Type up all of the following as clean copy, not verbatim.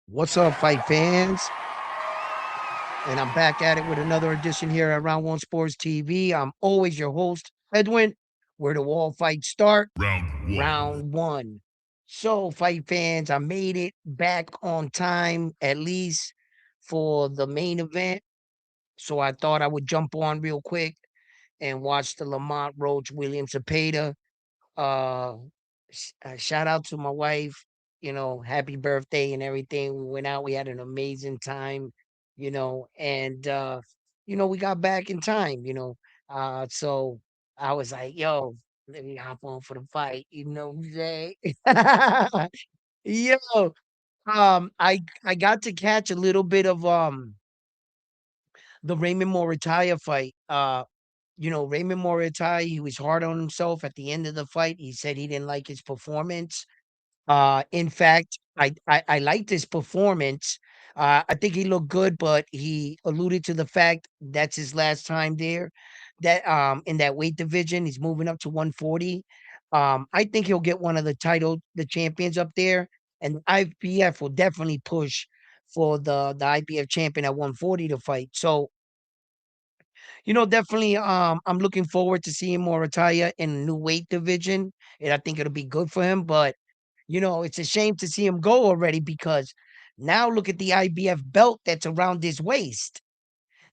What's up, fight fans? And I'm back at it with another edition here at Round One Sports TV. I'm always your host, Edwin. Where do all fights start? Round one. Round one. So, fight fans, I made it back on time, at least for the main event. So I thought I would jump on real quick and watch the Lamont Roach Williams Zapeda. Uh, Shout out to my wife. Happy birthday and everything. We went out. We had an amazing time. And we got back in time. So I was like, "Yo, let me hop on for the fight." You know what I'm saying? Yo, I got to catch a little bit of the Raymond Moritaya fight. Raymond Moritaya, he was hard on himself at the end of the fight. He said he didn't like his performance. In fact, I liked his performance. I think he looked good, but he alluded to the fact that's his last time there. That in that weight division, he's moving up to 140. I think he'll get one of the champions up there, and IBF will definitely push for the IBF champion at 140 to fight. So definitely, I'm looking forward to seeing Morataya in a new weight division, and I think it'll be good for him. But it's a shame to see him go already because now look at the IBF belt that's around his waist.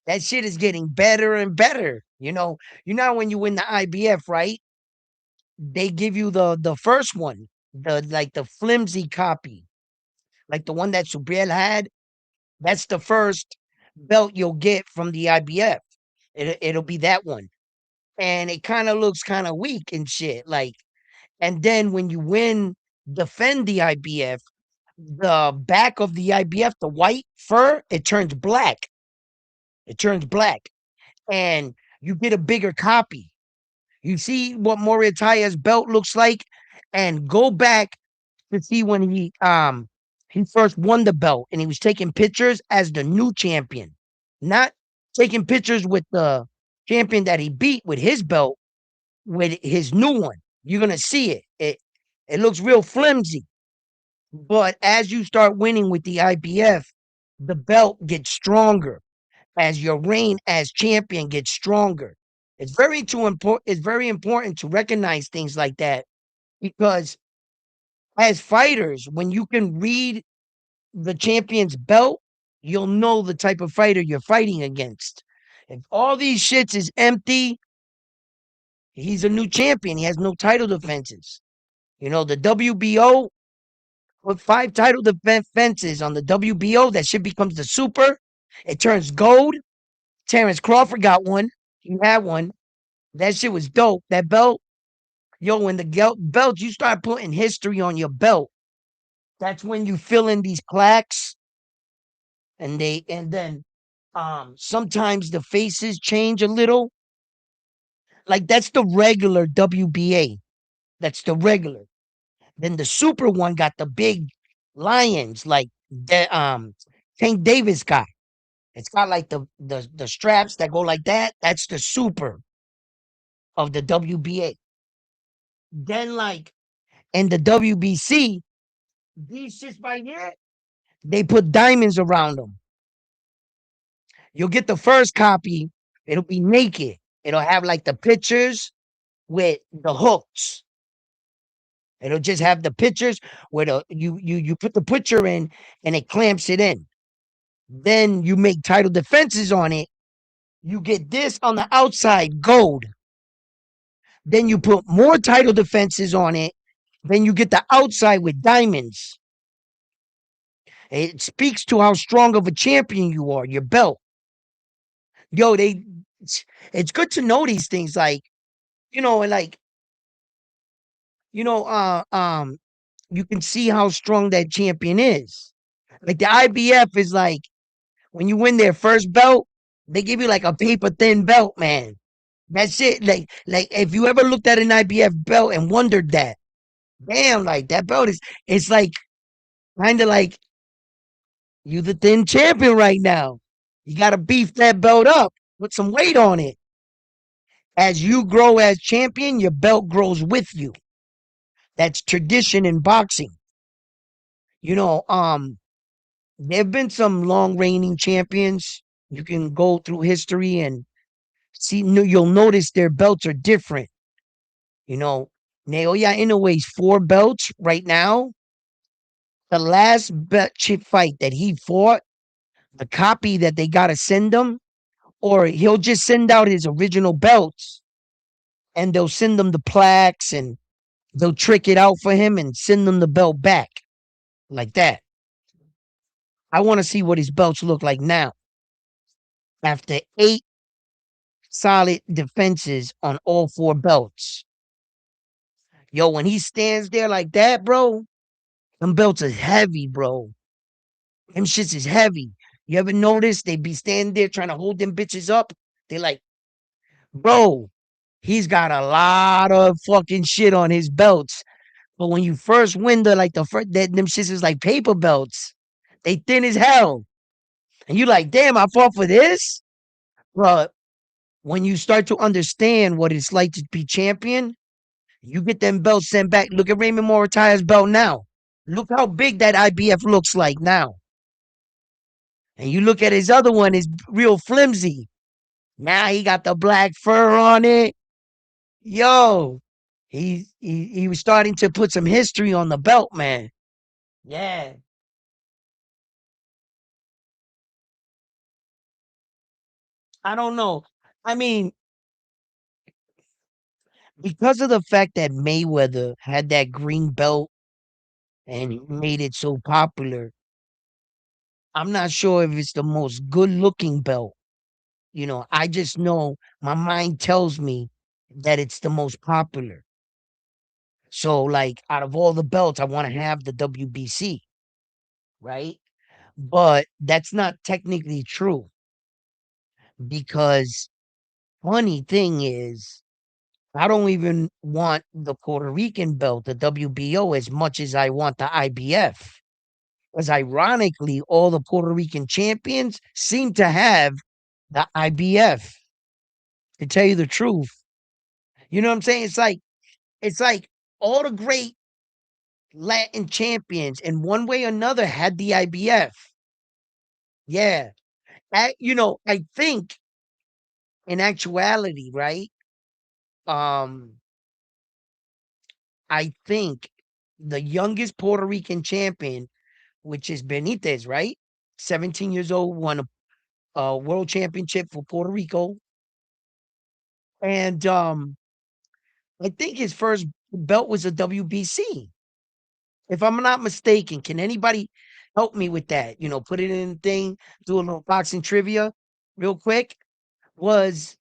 That shit is getting better and better. When you win the IBF, right? They give you the first one, the flimsy copy, like the one that Subriel had. That's the first belt you'll get from the IBF. It'll be that one, and it kind of looks kind of weak and shit. Like, and then when you defend the IBF, the back of the IBF, the white fur, it turns black. It turns black, and you get a bigger copy. You see what Moritaya's belt looks like, and go back to see when he first won the belt, and he was taking pictures as the new champion, not taking pictures with the champion that he beat with his belt, with his new one. You're gonna see it. It looks real flimsy. But as you start winning with the IBF, the belt gets stronger as your reign as champion gets stronger. It's very important to recognize things like that because as fighters, when you can read the champion's belt, you'll know the type of fighter you're fighting against. If all these shits is empty, he's a new champion. He has no title defenses. The WBO with 5 title defenses on the WBO, that shit becomes the super. It turns gold. Terrence Crawford got one. He had one. That shit was dope. That belt, yo, when the belt, you start putting history on your belt. That's when you fill in these plaques, and then sometimes the faces change a little. Like that's the regular WBA. That's the regular. Then the super one got the big lions, like the Tank Davis got. It's got like the straps that go like that. That's the super of the WBA. Then like in the WBC, these shits right here, they put diamonds around them. You'll get the first copy, it'll be naked. It'll have like the pictures with the hooks. It'll just have the pictures where you put the picture in and it clamps it in. Then you make title defenses on it. You get this on the outside, gold. Then you put more title defenses on it. Then you get the outside with diamonds. It speaks to how strong of a champion you are, your belt. Yo, it's good to know these things. Like, like, you know, uh, um, you can see how strong that champion is. Like the IBF is like when you win their first belt, they give you like a paper thin belt, man. That's it. Like if you ever looked at an IBF belt and wondered that, damn, like that belt is, it's like kind of like you the thin champion right now. You got to beef that belt up, put some weight on it. As you grow as champion, your belt grows with you. That's tradition in boxing. You know, um, There have been some long reigning champions. You can go through history and see. You'll notice their belts are different. You know, Naoya Inoue's 4 belts right now. The last chip fight that he fought, the copy that they gotta send him, or he'll just send out his original belts and they'll send them the plaques and they'll trick it out for him and send them the belt back like that. I want to see what his belts look like now after 8 solid defenses on all 4 belts. Yo, when he stands there like that, bro, them belts are heavy, bro. Them shits is heavy. You ever notice they be standing there trying to hold them bitches up? They like, bro, he's got a lot of fucking shit on his belts. But when you first win the first them shits is like paper belts. They thin as hell. And you like, damn, I fought for this? But when you start to understand what it's like to be champion, you get them belts sent back. Look at Raymond Moritaya's belt now. Look how big that IBF looks like now. And you look at his other one, it's real flimsy. Now he got the black fur on it. Yo, he was starting to put some history on the belt, man. Yeah, I don't know. I mean, because of the fact that Mayweather had that green belt and he made it so popular, I'm not sure if it's the most good looking belt. I just know my mind tells me that it's the most popular. So, like, out of all the belts, I want to have the WBC, right? But that's not technically true because funny thing is, I don't even want the Puerto Rican belt, the WBO, as much as I want the IBF. Because ironically, all the Puerto Rican champions seem to have the IBF. To tell you the truth, you know what I'm saying? It's like all the great Latin champions in one way or another had the IBF. Yeah, I think in actuality, right? Um, I think the youngest Puerto Rican champion, which is Benitez, right? 17 years old, won a world championship for Puerto Rico. And I think his first belt was a WBC. If I'm not mistaken, can anybody help me with that? Put it in the thing, do a little boxing trivia real quick. Was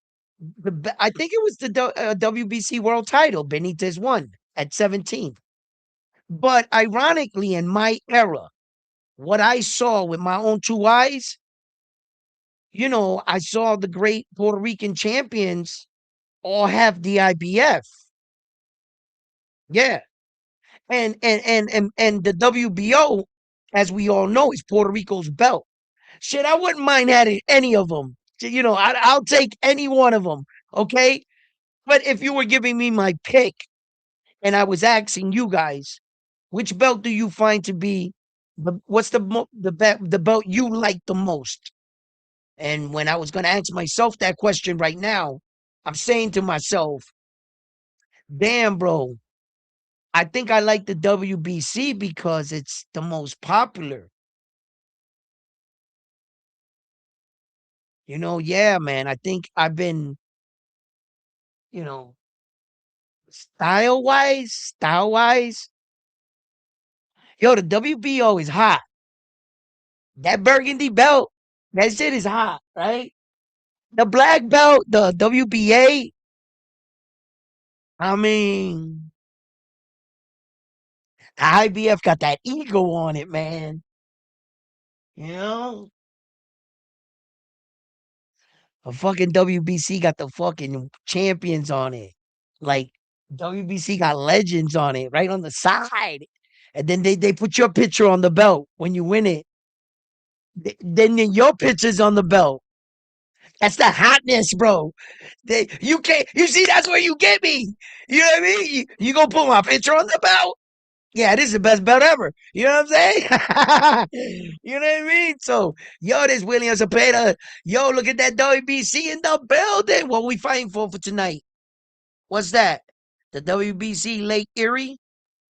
I think it was the WBC world title Benitez won at 17. But ironically, in my era, what I saw with my own 2 eyes, I saw the great Puerto Rican champions all have the IBF. Yeah. And the WBO, as we all know, is Puerto Rico's belt. Shit, I wouldn't mind having any of them. I'll take any one of them. Okay. But if you were giving me my pick and I was asking you guys, which belt do you find to be what's the belt you like the most? And when I was going to ask myself that question right now, I'm saying to myself, damn, bro, I think I like the WBC because it's the most popular. Yeah, man. I think I've been, you know, style wise, yo, the WBO is hot. That burgundy belt, that shit is hot, right? The black belt, the WBA, I mean, the IBF got that ego on it, man. You know, a fucking WBC got the fucking champions on it. Like WBC got legends on it, right on the side. And then they put your picture on the belt when you win it. Then your picture's on the belt. That's the hotness, bro. You can't. You see, that's where you get me. You know what I mean? You gonna put my picture on the belt? Yeah, this is the best belt ever. You know what I'm saying? You know what I mean? So, yo, this William Zapeda. Yo, look at that WBC in the building. What we fighting for tonight? What's that? The WBC Lake Erie?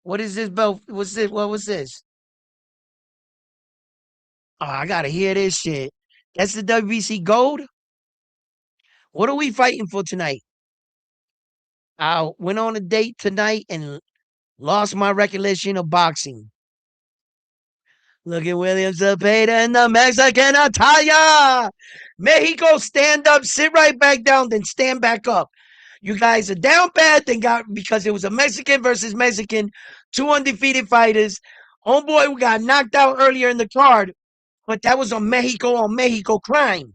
What is this belt? What's this? What was this? Oh, I gotta hear this shit. That's the WBC Gold? What are we fighting for tonight? I went on a date tonight and lost my recollection of boxing. Look at William Zapeda in the Mexican attire. Mexico, stand up, sit right back down, then stand back up. You guys are down bad, then got because it was a Mexican versus Mexican, two undefeated fighters. Homeboy got knocked out earlier in the card, but that was on Mexico crime.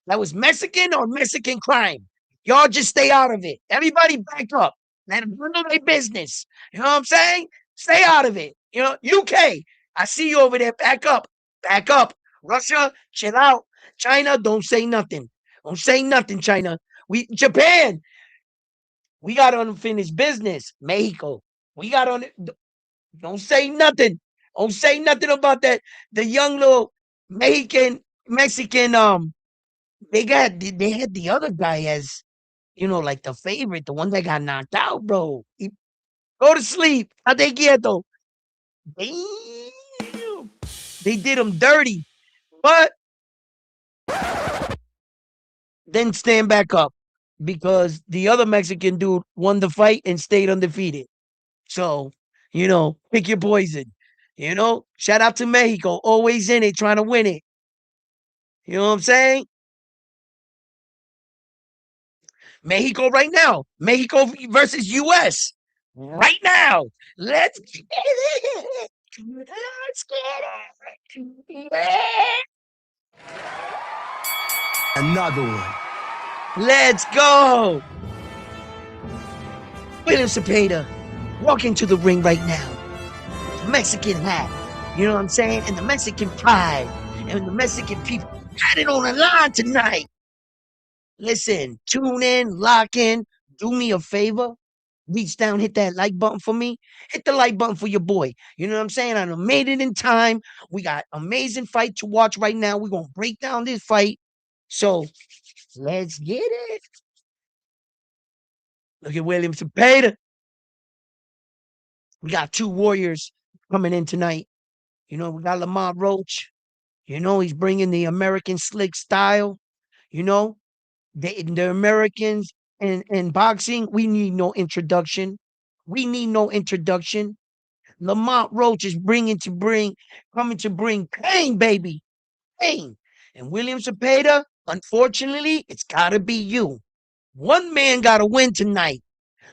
That was Mexican on Mexican crime. Y'all just stay out of it. Everybody back up. Let them handle their business. You know what I'm saying? Stay out of it. You know, UK, I see you over there. Back up. Back up. Russia, chill out. China, don't say nothing. Don't say nothing, China. Japan, we got unfinished business. Mexico, we got on it. Don't say nothing. Don't say nothing about that. The young little Mexican, they had the other guy as like the favorite, the one that got knocked out, bro. Go to sleep. Ate quieto. Damn. They did him dirty, but then stand back up because the other Mexican dude won the fight and stayed undefeated. So, pick your poison. Shout out to Mexico, always in it, trying to win it. You know what I'm saying? Mexico right now. Mexico versus US right now. Let's get it. Let's get it. Another one. Let's go. William Zapeda, walk into the ring right now. Mexican hat. You know what I'm saying? And the Mexican pride. And the Mexican people got it on the line tonight. Listen, tune in, lock in, do me a favor. Reach down, hit that like button for me. Hit the like button for your boy. You know what I'm saying? I done made it in time. We got amazing fight to watch right now. We're going to break down this fight. So let's get it. Look at William Zapeda. We got two warriors coming in tonight. We got Lamont Roach. He's bringing the American slick style. You know, the Americans in boxing, we need no introduction. We need no introduction. Lamont Roach is coming to bring pain, baby. Pain. And William Zapeda, unfortunately, it's got to be you. One man got to win tonight.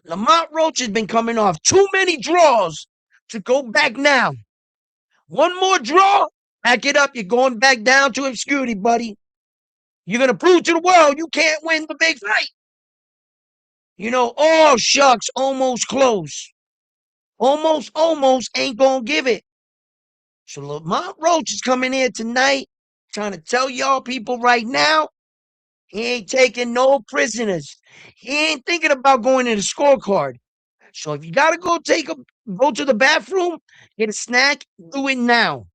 Lamont Roach has been coming off too many draws to go back now. One more draw, back it up. You're going back down to obscurity, buddy. You're going to prove to the world you can't win the big fight. Oh, shucks, almost close. Almost ain't going to give it. So Lamont Roach is coming in tonight trying to tell y'all people right now, he ain't taking no prisoners. He ain't thinking about going to the scorecard. So if you got to go to the bathroom, get a snack, do it now.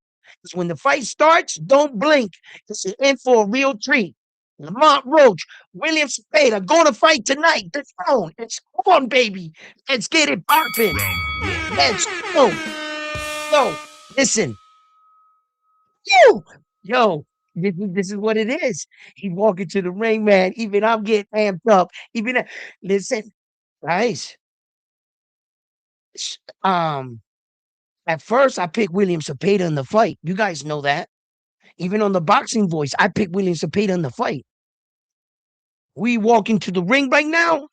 Because when the fight starts, don't blink. This is in for a real treat. Lamont Roach, William Zapeda, going to fight tonight. It's on. It's on, baby. Let's get it popping. Let's go. Yo, listen. Yo, this is what it is. He walking to the ring, man. Even I'm getting amped up. Listen, guys. Um, at first I picked William Zapeda in the fight. You guys know that. Even on the boxing voice, I picked William Zapeda in the fight. We walk into the ring right now.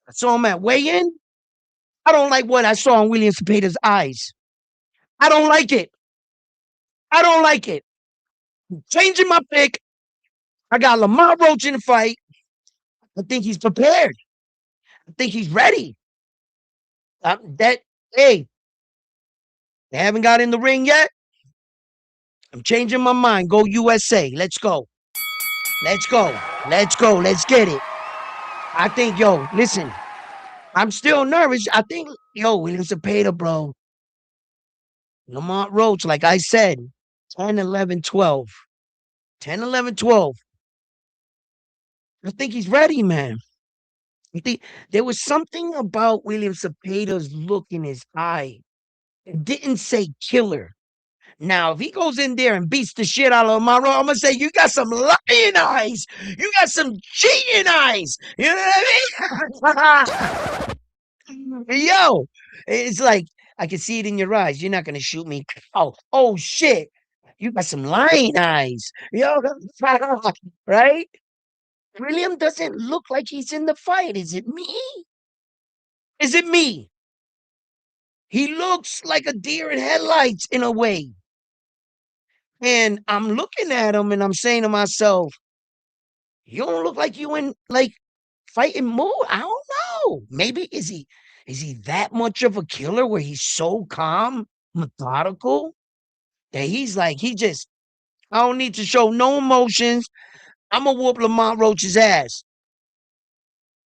I saw him at weigh-in. I don't like what I saw in William Zapeda's eyes. I don't like it. I don't like it. I'm changing my pick. I got Lamont Roach in the fight. I think he's prepared. I think he's ready. Hey, they haven't got in the ring yet. I'm changing my mind. Go USA. Let's go. Let's go. Let's go. Let's get it. I think, listen, I'm still nervous. I think, William Zapeda, bro. Lamont Roach, like I said, 10, 11, 12. 10, 11, 12. I think he's ready, man. I think there was something about William Cepeda's look in his eye. It didn't say killer. Now, if he goes in there and beats the shit out of Lamont Roach, I'm gonna say you got some lion eyes. You got some cheating eyes. You know what I mean? Yo, it's like I can see it in your eyes. You're not gonna shoot me. Oh shit. You got some lion eyes. Yo, right? William doesn't look like he's in the fight. Is it me? Is it me? He looks like a deer in headlights in a way. And I'm looking at him and I'm saying to myself, you don't look like you in like fighting mood. I don't know. Maybe is he that much of a killer where he's so calm, methodical that he's like he just I don't need to show no emotions. I'm gonna whoop Lamont Roach's ass.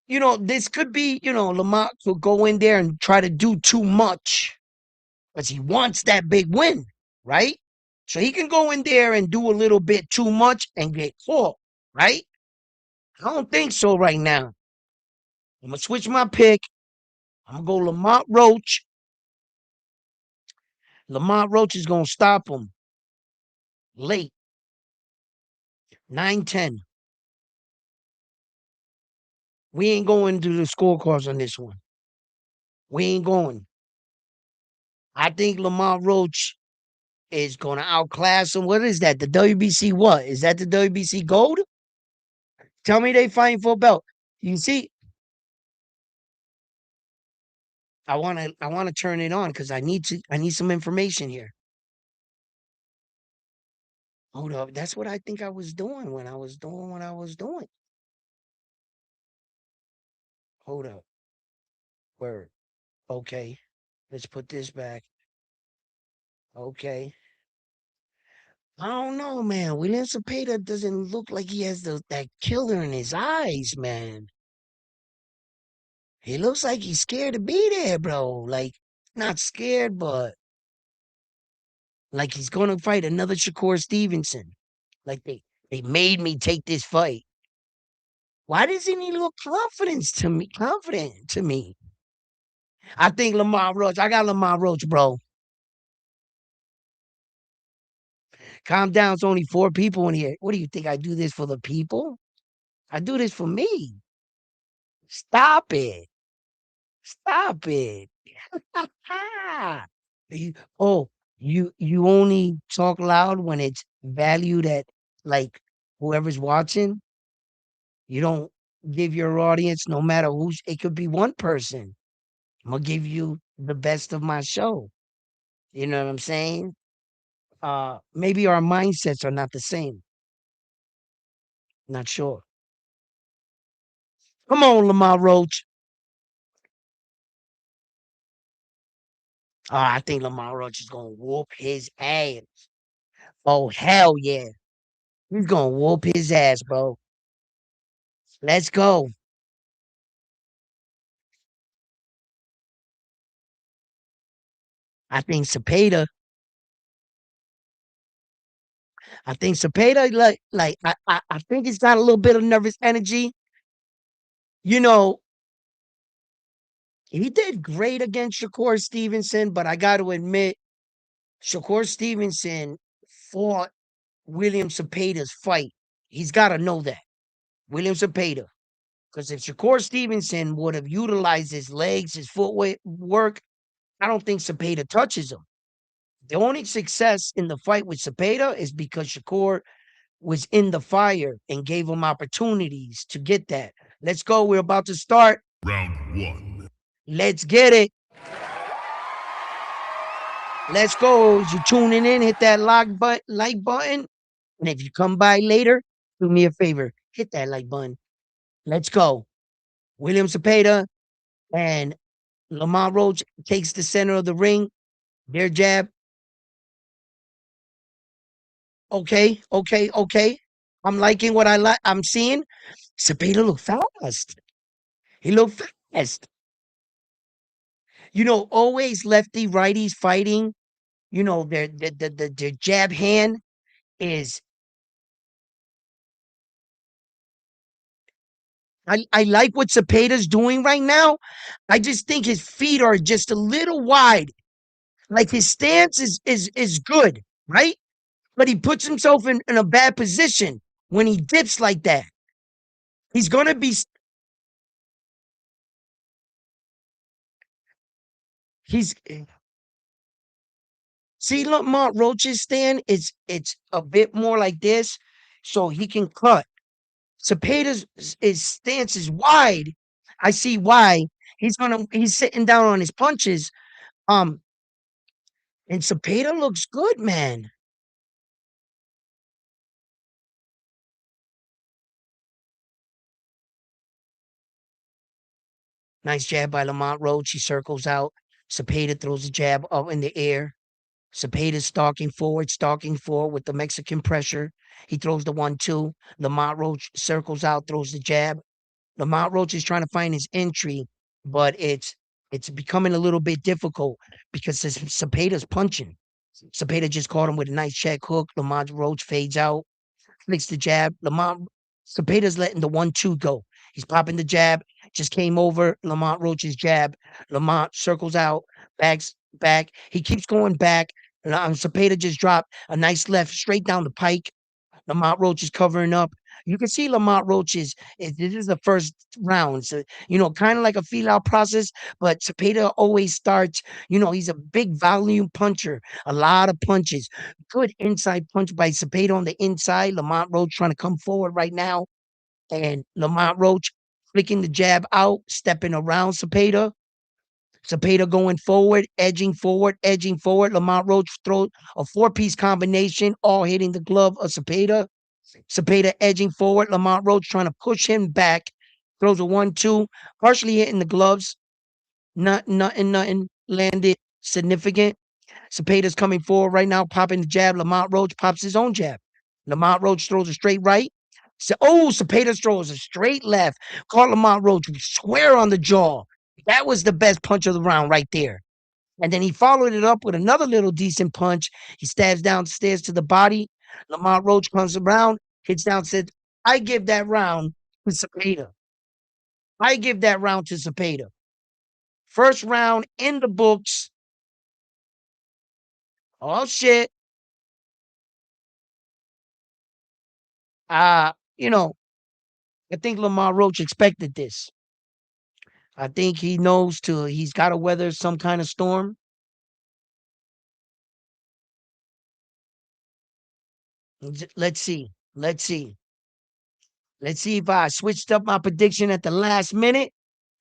This could be, Lamont could go in there and try to do too much because he wants that big win, right? So he can go in there and do a little bit too much and get caught, right? I don't think so right now. I'm gonna switch my pick. I'm gonna go Lamont Roach. Lamont Roach is gonna stop him late. 9-10. We ain't going to the scorecards on this one. We ain't going. I think Lamont Roach is gonna outclass him. What is that? The WBC what? Is that the WBC gold? Tell me they fighting for a belt. You see, I wanna turn it on because I need some information here. Hold up. That's what I think I was doing when I was doing what I was doing. Hold up. Word. Okay. Let's put this back. Okay. I don't know, man. William Zapeda doesn't look like he has that killer in his eyes, man. He looks like he's scared to be there, bro. Like, not scared, but like he's gonna fight another Shakur Stevenson. Like they made me take this fight. Why doesn't he look confident to me? I think Lamar Roach. I got Lamar Roach, bro. Calm down. It's only 4 people in here. What do you think? I do this for the people? I do this for me. Stop it. Stop it. You, oh, you only talk loud when it's valued at like whoever's watching. You don't give your audience, no matter who's. It could be one person. I'm gonna give you the best of my show. You know what I'm saying? Maybe our mindsets are not the same. Not sure. Come on, Lamar Roach. I think Lamar Roach is gonna whoop his ass. Oh hell yeah, he's gonna whoop his ass, bro. Let's go. I think Zapeda. I think Zapeda, I think he's got a little bit of nervous energy. You know, he did great against Shakur Stevenson, but I got to admit, Shakur Stevenson fought William Cepeda's fight. He's got to know that. William Cepeda. Because if Shakur Stevenson would have utilized his legs, his footwork, I don't think Zapeda touches him. The only success in the fight with Zapeda is because Shakur was in the fire and gave him opportunities to get that. Let's go. We're about to start. Round one. Let's get it. Let's go. As you tuning in, hit that like button. And if you come by later, do me a favor. Hit that like button. Let's go. William Zapeda and Lamont Roach takes the center of the ring. Their jab. Okay, okay, okay. I'm liking what I'm seeing. Zapeda look fast. He looked fast. Always lefty righties fighting. their jab hand is. I like what Cepeda's doing right now. I just think his feet are just a little wide. Like his stance is good, right? But he puts himself in a bad position when he dips like that. He's gonna be he's see Lamont Roach's stand it's a bit more like this, so he can cut. Cepeda's his stance is wide. I see why. He's sitting down on his punches. Um, and Cepeda looks good, man. Nice jab by Lamont Roach. He circles out. Cepeda throws a jab up in the air. Cepeda's stalking forward with the Mexican pressure. He throws the 1-2. Lamont Roach circles out, throws the jab. Lamont Roach is trying to find his entry, but it's becoming a little bit difficult because Cepeda's punching. Zapeda just caught him with a nice check hook. Lamont Roach fades out, flicks the jab. Lamont Cepeda's letting the 1-2 go. He's popping the jab, just came over Lamont Roach's jab. Lamont circles out, backs back. He keeps going back. Cepeda just dropped a nice left straight down the pike. Lamont Roach is covering up. You can see Lamont Roach this is the first round. So, kind of like a feel out process, but Zapeta always starts, he's a big volume puncher, a lot of punches. Good inside punch by Zapeta on the inside. Lamont Roach trying to come forward right now. And Lamont Roach flicking the jab out, stepping around Zapeta. Zapeta going forward, edging forward, edging forward. Lamont Roach throws a four-piece combination, all hitting the glove of Zapeta. Zapeta edging forward. Lamont Roach trying to push him back. Throws a 1-2, partially hitting the gloves. Nothing landed significant. Cepeda's coming forward right now, popping the jab. Lamont Roach pops his own jab. Lamont Roach throws a straight right. Cepeda throws a straight left. Caught Lamont Roach square on the jaw. That was the best punch of the round right there. And then he followed it up with another little decent punch. He stabs downstairs to the body. Lamont Roach comes around, hits down, said, I give that round to Zapeda. I give that round to Zapeda. First round in the books. Oh shit. Uh, you know, I think Lamont Roach expected this. I think he knows he's gotta weather some kind of storm. Let's see. Let's see. Let's see if I switched up my prediction at the last minute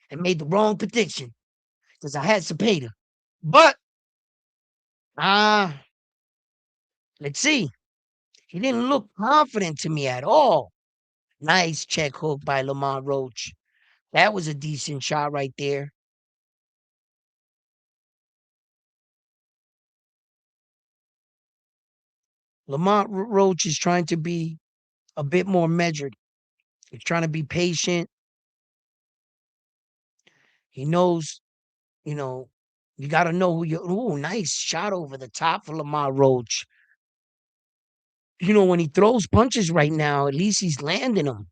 and made the wrong prediction. Because I had Zapata. But uh, let's see. He didn't look confident to me at all. Nice check hook by Lamont Roach. That was a decent shot right there. Lamont Roach is trying to be a bit more measured. He's trying to be patient. He knows, you know, you got to know who you. Ooh, nice shot over the top for Lamont Roach. When he throws punches right now, at least he's landing them.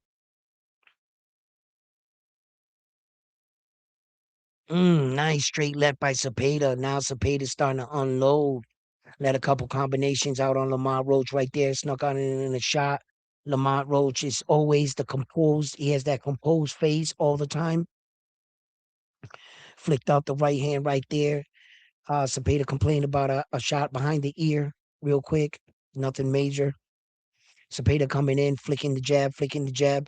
Nice straight left by Zapeta. Now Zapeda's starting to unload. Let a couple combinations out on Lamont Roach right there. Snuck on in a shot. Lamont Roach is always the composed. He has that composed face all the time. Flicked out the right hand right there. Zapeta complained about a shot behind the ear real quick. Nothing major. Zapeta coming in, flicking the jab.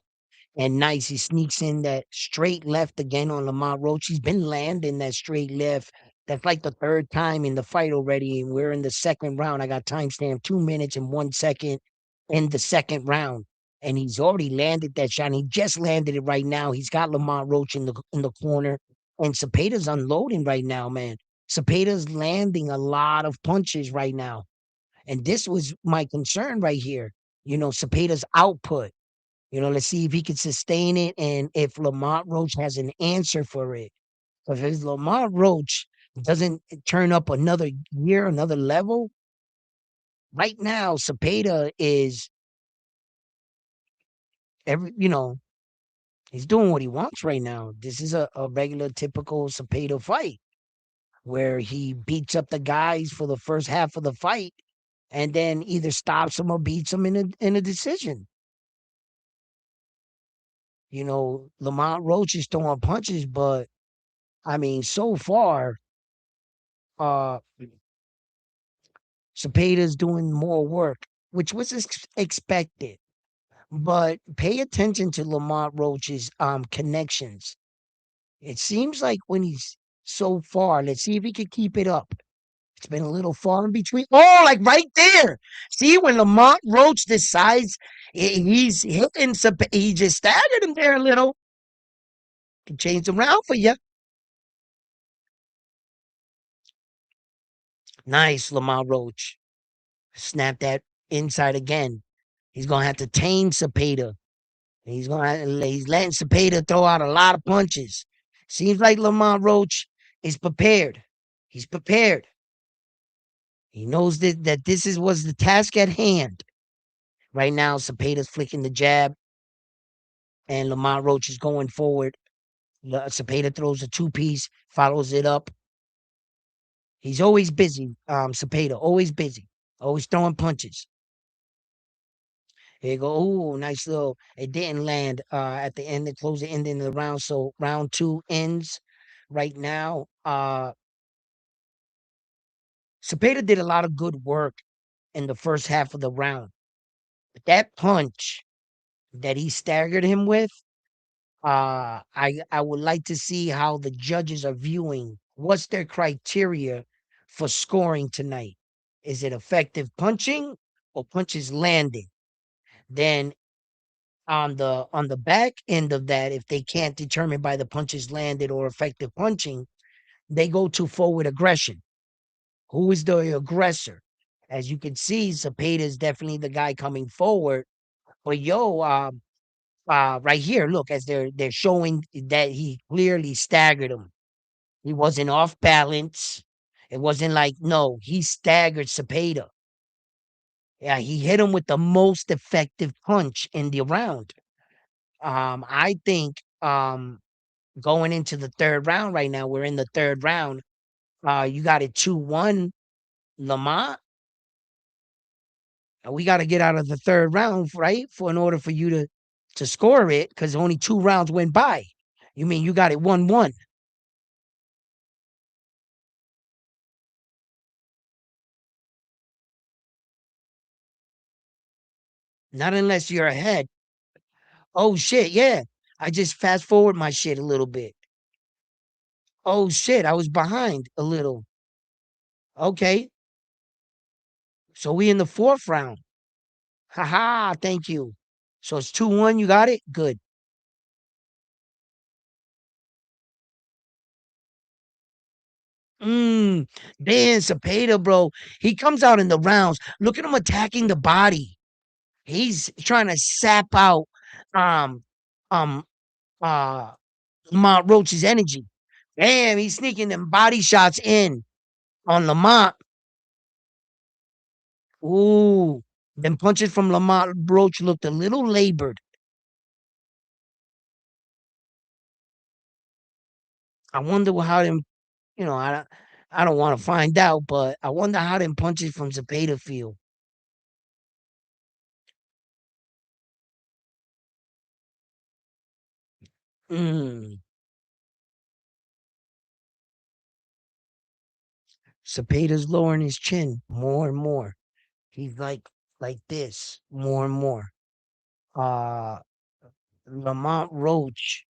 And nice, he sneaks in that straight left again on Lamont Roach. He's been landing that straight left. That's like the third time in the fight already. And we're in the second round. I got timestamp 2 minutes and 1 second in the second round. And he's already landed that shot. And he just landed it right now. He's got Lamont Roach in the corner. And Cepeda's unloading right now, man. Cepeda's landing a lot of punches right now. And this was my concern right here. Cepeda's output. Let's see if he can sustain it and if Lamont Roach has an answer for it. Because if Lamont Roach doesn't turn up another year, another level, right now, Zapeda is he's doing what he wants right now. This is a regular, typical Zapeda fight where he beats up the guys for the first half of the fight and then either stops him or beats him in a decision. Lamont Roach is throwing punches, but I mean, so far, uh, Cepeda's doing more work, which was expected. But pay attention to Lamont Roach's connections. It seems like when he's so far, let's see if he can keep it up. It's been a little far in between. Oh, like right there. See, when Lamont Roach decides he's hitting, he just staggered him there a little. Can change him around for you. Nice, Lamont Roach. Snap that inside again. He's gonna have to tame Zapeda. He's letting Zapeda throw out a lot of punches. Seems like Lamont Roach is prepared. He's prepared. He knows that was the task at hand. Right now, Cepeda's flicking the jab, and Lamont Roach is going forward. Zapeda throws a two-piece, follows it up. He's always busy, Zapeda, always busy, always throwing punches. Here you go. Ooh, nice little. It didn't land at the end. They close the ending of the round. So round two ends right now. Zapeta did a lot of good work in the first half of the round. But that punch that he staggered him with, I would like to see how the judges are viewing. What's their criteria for scoring tonight? Is it effective punching or punches landing? Then on the back end of that, if they can't determine by the punches landed or effective punching, they go to forward aggression. Who is the aggressor? As you can see, Zapata is definitely the guy coming forward. But right here, look, as they're showing that he clearly staggered him. He wasn't off balance. It wasn't like, no, he staggered Zapata. Yeah, he hit him with the most effective punch in the round. I think going into the third round right now, we're in the third round. You got it 2-1, Lamont. We got to get out of the third round, right? For in order for you to score it, because only two rounds went by. You mean you got it 1-1? Not unless you're ahead. Oh shit, yeah. I just fast forward my shit a little bit. Oh shit, I was behind a little. Okay, so we in the fourth round. Haha, thank you. So it's 2-1. You got it. Good. Mm, Dan Zapata, bro. He comes out in the rounds. Look at him attacking the body. He's trying to sap out um um uh Lamont Roach's energy. Damn, he's sneaking them body shots in on Lamont. Ooh, them punches from Lamont Roach looked a little labored. I wonder how them, I don't want to find out, but I wonder how them punches from Zapata feel. Mm. Zapata's lowering his chin more and more. He's like this more and more. Uh Lamont Roach,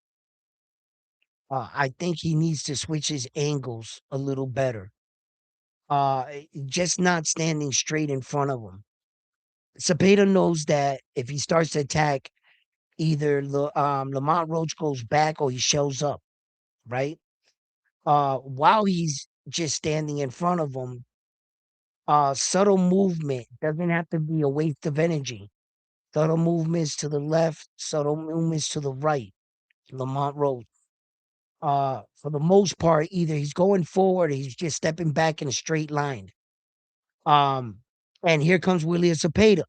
I think he needs to switch his angles a little better. Just not standing straight in front of him. Zapata knows that if he starts to attack, either Lamont Roach goes back or he shows up, right? While he's just standing in front of him, subtle movement doesn't have to be a waste of energy. Subtle movements to the left, subtle movements to the right. Lamont Roach. For the most part, either he's going forward or he's just stepping back in a straight line. Um, and here comes William Zapeda.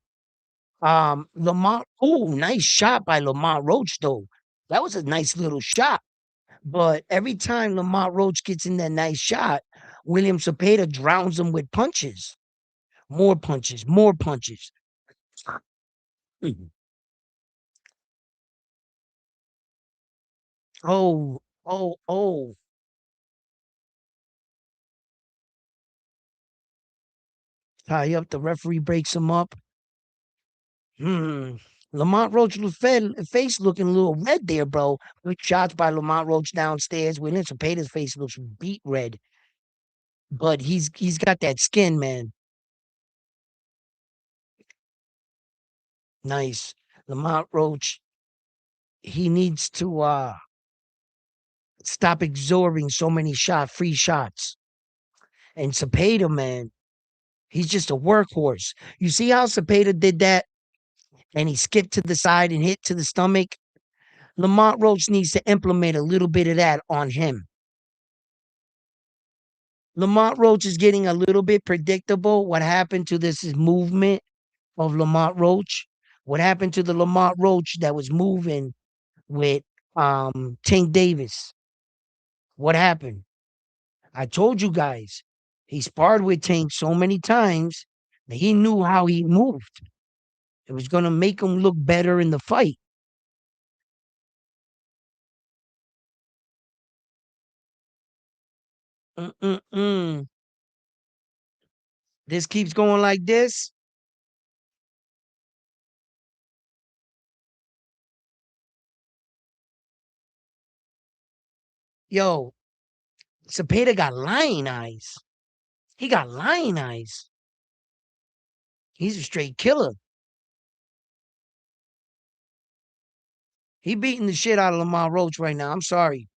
Lamont, oh, nice shot by Lamont Roach, though. That was a nice little shot. But every time Lamont Roach gets in that nice shot, William Zapeda drowns him with punches. More punches, more punches. Mhm. Oh, oh. Tie up. The referee breaks him up. Hmm. Lamont Roach face looking a little red there, bro. Good shots by Lamont Roach downstairs. William Cepeda's face looks beat red, but he's got that skin, man. Nice. Lamont Roach, he needs to stop absorbing so many free shots. And Cepeda, man, he's just a workhorse. You see how Cepeda did that? And he skipped to the side and hit to the stomach. Lamont Roach needs to implement a little bit of that on him. Lamont Roach is getting a little bit predictable. What happened to this is movement of Lamont Roach? What happened to the Lamont Roach that was moving with Tank Davis? What happened? I told you guys. He sparred with Tank so many times that he knew how he moved. It was gonna make him look better in the fight. Mm-mm-mm. This keeps going like this. Yo, Zapata got lion eyes. He got lion eyes. He's a straight killer. He beating the shit out of Lamar Roach right now. I'm sorry.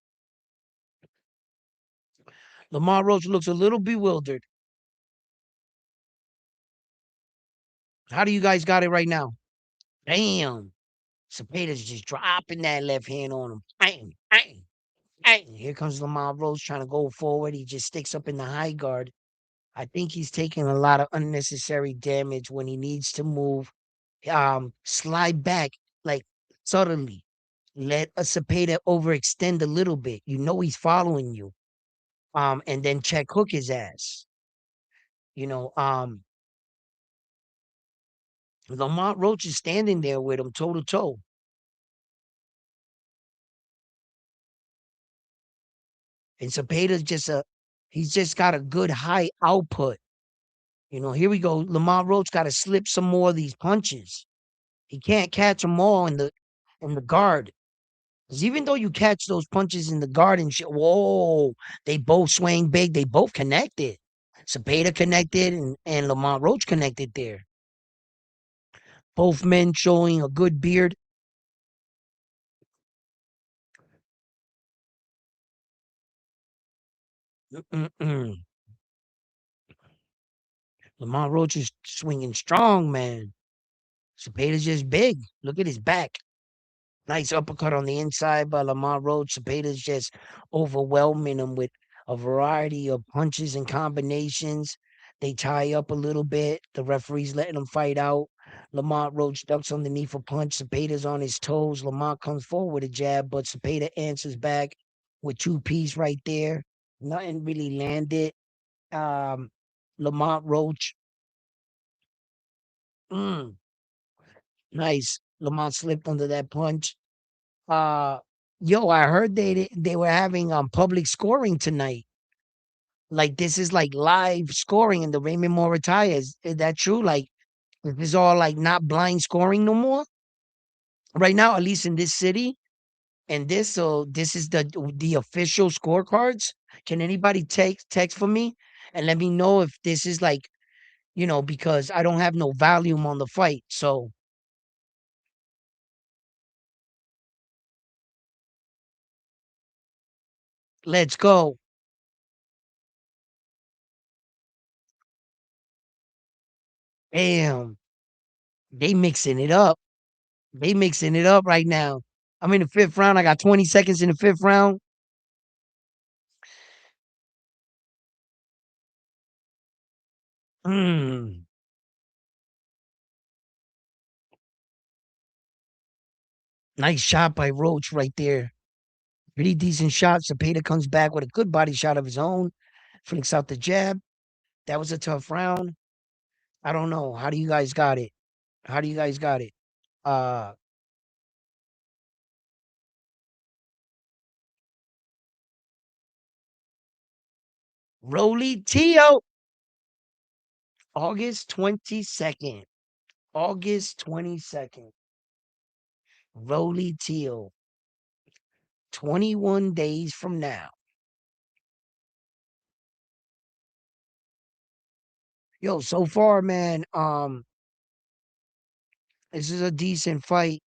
Lamar Roach looks a little bewildered. How do you guys got it right now? Damn. Zapata's just dropping that left hand on him. Bang, bang, bang. Here comes Lamar Roach trying to go forward. He just sticks up in the high guard. I think he's taking a lot of unnecessary damage when he needs to move. Slide back like subtly. Let a Zapata overextend a little bit. You know he's following you. And then check hook his ass. You know, Lamont Roach is standing there with him toe to toe. And Cepeda's he's just got a good high output. You know, here we go. Lamont Roach got to slip some more of these punches. He can't catch them all in the guard. Because even though you catch those punches in the guard and shit, whoa, they both swing big. They both connected. Cepeda connected and Lamont Roach connected there. Both men showing a good beard. Mm-mm-mm. Lamont Roach is swinging strong, man. Cepeda's just big. Look at his back. Nice uppercut on the inside by Lamont Roach. Cepeda's just overwhelming him with a variety of punches and combinations. They tie up a little bit. The referee's letting them fight out. Lamont Roach ducks underneath a punch. Cepeda's on his toes. Lamont comes forward with a jab, but Cepeda answers back with two piece right there. Nothing really landed. Um, Lamont Roach. Mm, nice. Lamont slipped under that punch. Uh, yo, I heard they were having public scoring tonight. Like this is like live scoring in the Raymond Moritaya. Is that true? Like this is all like not blind scoring no more right now, at least in this city. And this is the official scorecards. Can anybody text for me and let me know if this is like because I don't have no volume on the fight. So let's go. Damn, they mixing it up. They mixing it up right now. I'm in the fifth round. I got 20 seconds in the fifth round. Mm. Nice shot by Roach right there. Pretty decent shot. Zapeda comes back with a good body shot of his own. Flicks out the jab. That was a tough round. I don't know. How do you guys got it? How do you guys got it? Uh Roly Tio, August 22nd. August 22nd. Roly Tio. 21 days from now. Yo, so far, man, this is a decent fight.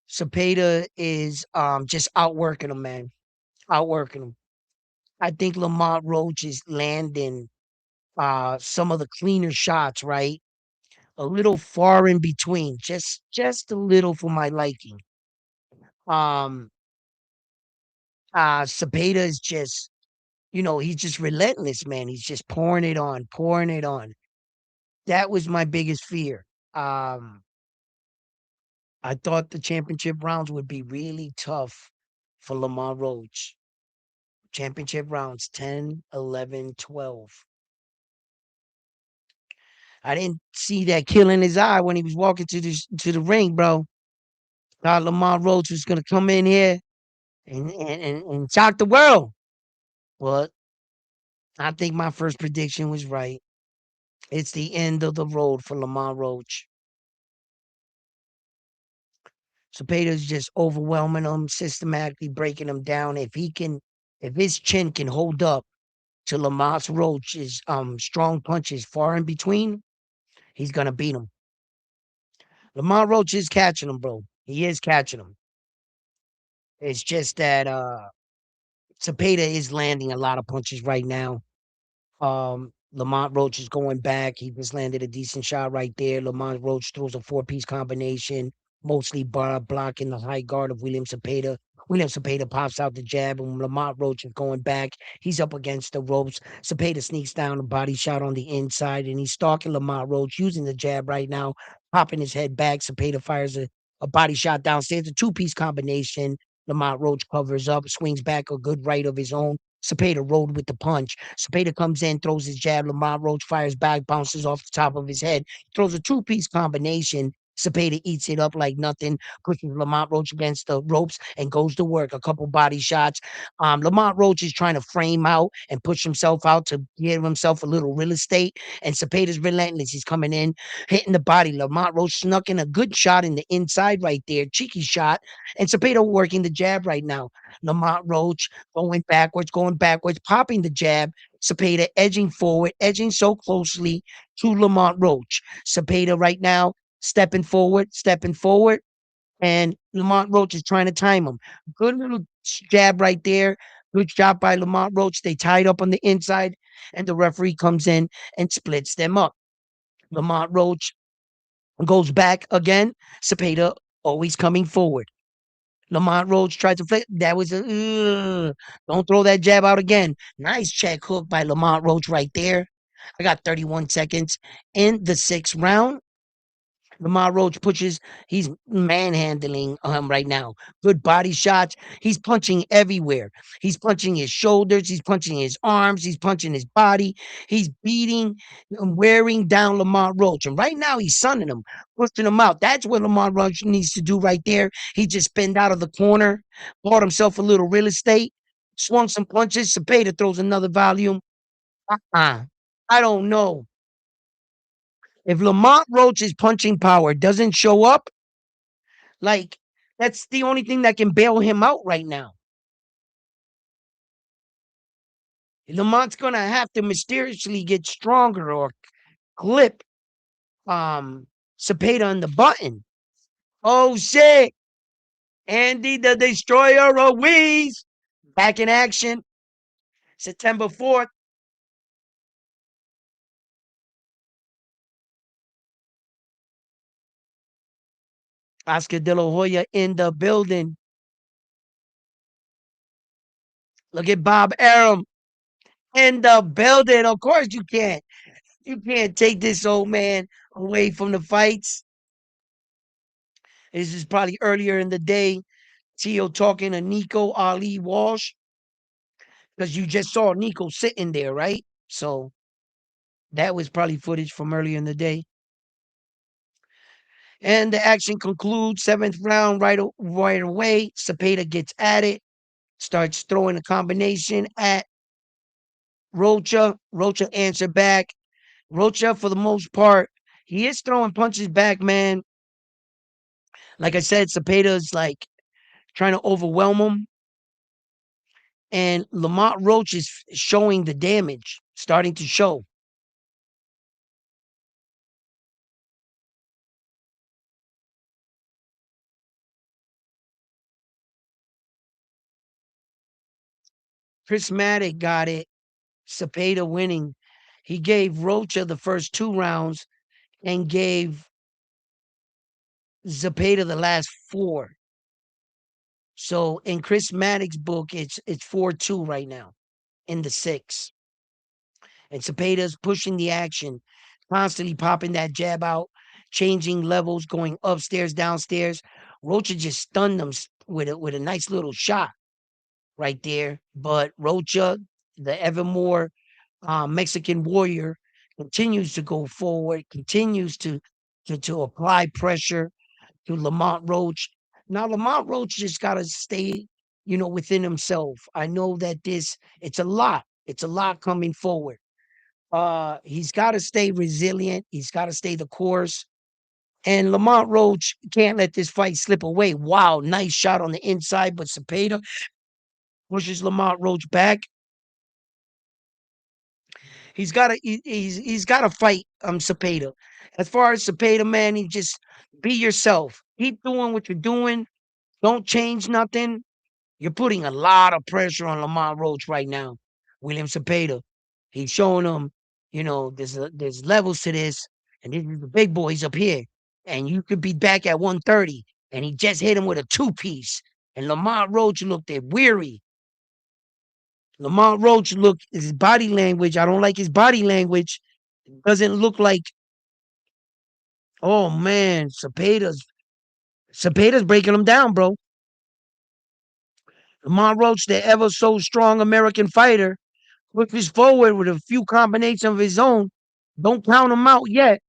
Zapeda is just outworking him, man. Outworking him. I think Lamont Roach is landing some of the cleaner shots, right? A little far in between, just a little for my liking. Um Zapeda is just, he's just relentless, man. He's just pouring it on, pouring it on. That was my biggest fear. Um I thought the championship rounds would be really tough for Lamar Roach. Championship rounds 10, 11, 12. I didn't see that kill in his eye when he was walking to the ring, bro. Thought Lamar Roach was gonna come in here and shock the world. But I think my first prediction was right. It's the end of the road for Lamar Roach. Cepeda's just overwhelming him, systematically breaking him down. If his chin can hold up to Lamar Roach's strong punches far in between, he's gonna beat him. Lamar Roach is catching him, bro. He is catching him. It's just that Zapeda is landing a lot of punches right now. Lamont Roach is going back. He just landed a decent shot right there. Lamont Roach throws a four-piece combination, mostly bar blocking the high guard of William Zapeda. William Zapeda pops out the jab, and Lamont Roach is going back. He's up against the ropes. Zapeda sneaks down a body shot on the inside, and he's stalking Lamont Roach using the jab right now, popping his head back. Zapeda fires a body shot downstairs, a two-piece combination. Lamont Roach covers up, swings back a good right of his own. Zapeda rolled with the punch. Zapeda comes in, throws his jab. Lamont Roach fires back, bounces off the top of his head, throws a two-piece combination. Zapeda eats it up like nothing, pushes Lamont Roach against the ropes and goes to work. A couple body shots. Lamont Roach is trying to frame out and push himself out to give himself a little real estate. And Cepeda's relentless. He's coming in, hitting the body. Lamont Roach snuck in a good shot in the inside right there, cheeky shot. And Cepeda working the jab right now. Lamont Roach going backwards, popping the jab. Zapeda edging forward, edging so closely to Lamont Roach. Zapeda right now stepping forward, and Lamont Roach is trying to time him. Good little jab right there. Good job by Lamont Roach. They tied up on the inside, and the referee comes in and splits them up. Lamont Roach goes back again. Zapeda always coming forward. Lamont Roach tried to flip. That was don't throw that jab out again. Nice check hook by Lamont Roach right there. I got 31 seconds in the sixth round. Lamar Roach pushes. He's manhandling right now. Good body shots. He's punching everywhere. He's punching his shoulders. He's punching his arms. He's punching his body. He's beating and wearing down Lamar Roach. And right now he's sunning him, pushing him out. That's what Lamar Roach needs to do right there. He just spinned out of the corner, bought himself a little real estate, swung some punches. Zapeta throws another volume. Uh-uh. I don't know. If Lamont Roach's punching power doesn't show up, like, that's the only thing that can bail him out right now. Lamont's gonna have to mysteriously get stronger or clip Zapeta on the button. Oh shit! Andy the Destroyer Ruiz back in action. September 4th. Oscar De La Hoya in the building. Look at Bob Arum. in the building. Of course you can't. You can't take this old man away from the fights. This is probably earlier in the day. Tio talking to Nico Ali Walsh because you just saw Nico sitting there, right? So that was probably footage from earlier in the day. And the action concludes, seventh round, right away. Zapeda gets at it, starts throwing a combination at Rocha. Rocha answer back. Rocha, for the most part, he is throwing punches back, man. Like I said, Cepeda's like trying to overwhelm him. And Lamont Roach is showing the damage, starting to show. Prismatic got it. Cepeda winning. He gave Rocha the first 2 rounds and gave Zapeda the last 4. So in Chris Maddox's book, it's 4-2 right now in the 6. And Cepeda's pushing the action, constantly popping that jab out, changing levels, going upstairs, downstairs. Rocha just stunned him with a nice little shot right there. But Rocha, the evermore Mexican warrior, continues to go forward, continues to apply pressure to Lamont Roach. Now Lamont Roach just gotta stay, within himself. I know that it's a lot. It's a lot coming forward. He's gotta stay resilient. He's gotta stay the course. And Lamont Roach can't let this fight slip away. Wow, nice shot on the inside, but Zapeda pushes Lamont Roach back. He's gotta fight Zapeda. As far as Zapeda, man, he just be yourself. Keep doing what you're doing. Don't change nothing. You're putting a lot of pressure on Lamont Roach right now. William Zapeda. He's showing him, there's levels to this, and this is the big boys up here. And you could be back at 130. And he just hit him with a 2-piece. And Lamont Roach looked at weary. Lamont Roach looked his body language. I don't like his body language. Doesn't look like, oh man, Cepeda's breaking him down, bro. Lamont Roach, the ever so strong American fighter, pushes forward with a few combinations of his own. Don't count him out yet.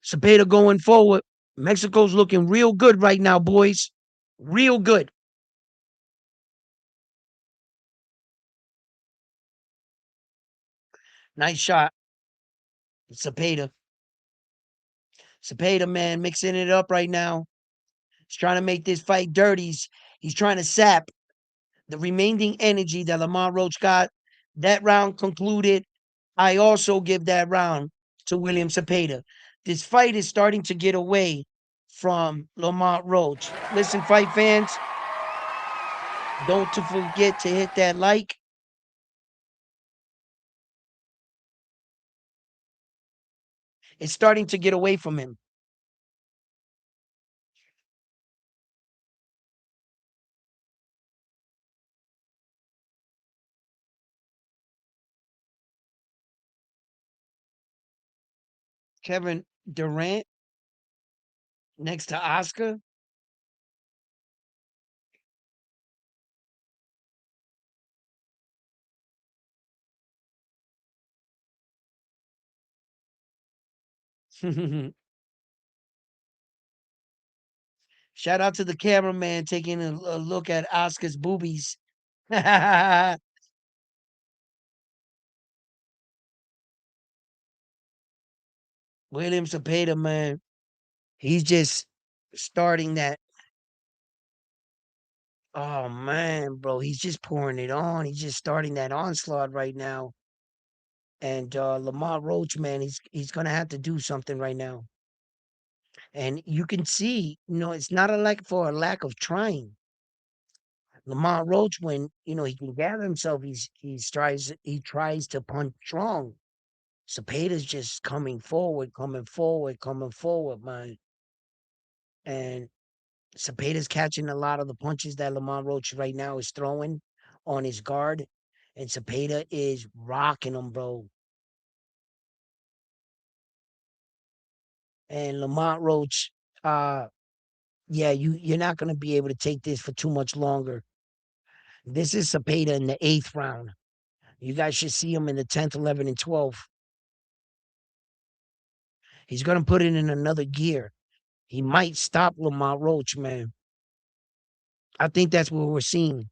Zapeda going forward. Mexico's looking real good right now, boys. Real good. Nice shot. Zapeda. Zapeda, man, mixing it up right now. He's trying to make this fight dirty. He's trying to sap the remaining energy that Lamont Roach got. That round concluded. I also give that round to William Zapeda. This fight is starting to get away from Lamont Roach. Listen, fight fans, don't to forget to hit that like. It's starting to get away from him. Kevin Durant next to Oscar. Shout out to the cameraman taking a look at Oscar's boobies. William Zapata, man, he's just starting that. Oh man, bro, he's just pouring it on. He's just starting that onslaught right now. And Lamar Roach, man, he's gonna have to do something right now. And you can see, it's not for a lack of trying. Lamar Roach, when he can gather himself, he tries to punch strong. Cepeda's just coming forward, coming forward, coming forward, man. And Cepeda's catching a lot of the punches that Lamar Roach right now is throwing on his guard. and Zapeda is rocking him, bro. And Lamont Roach, uh, yeah, you're not gonna be able to take this for too much longer. This is Zapeda in the 8th round. You guys should see him in the 10th, 11th, and 12th. He's gonna put it in another gear. He might stop Lamont Roach, man. I think that's what we're seeing.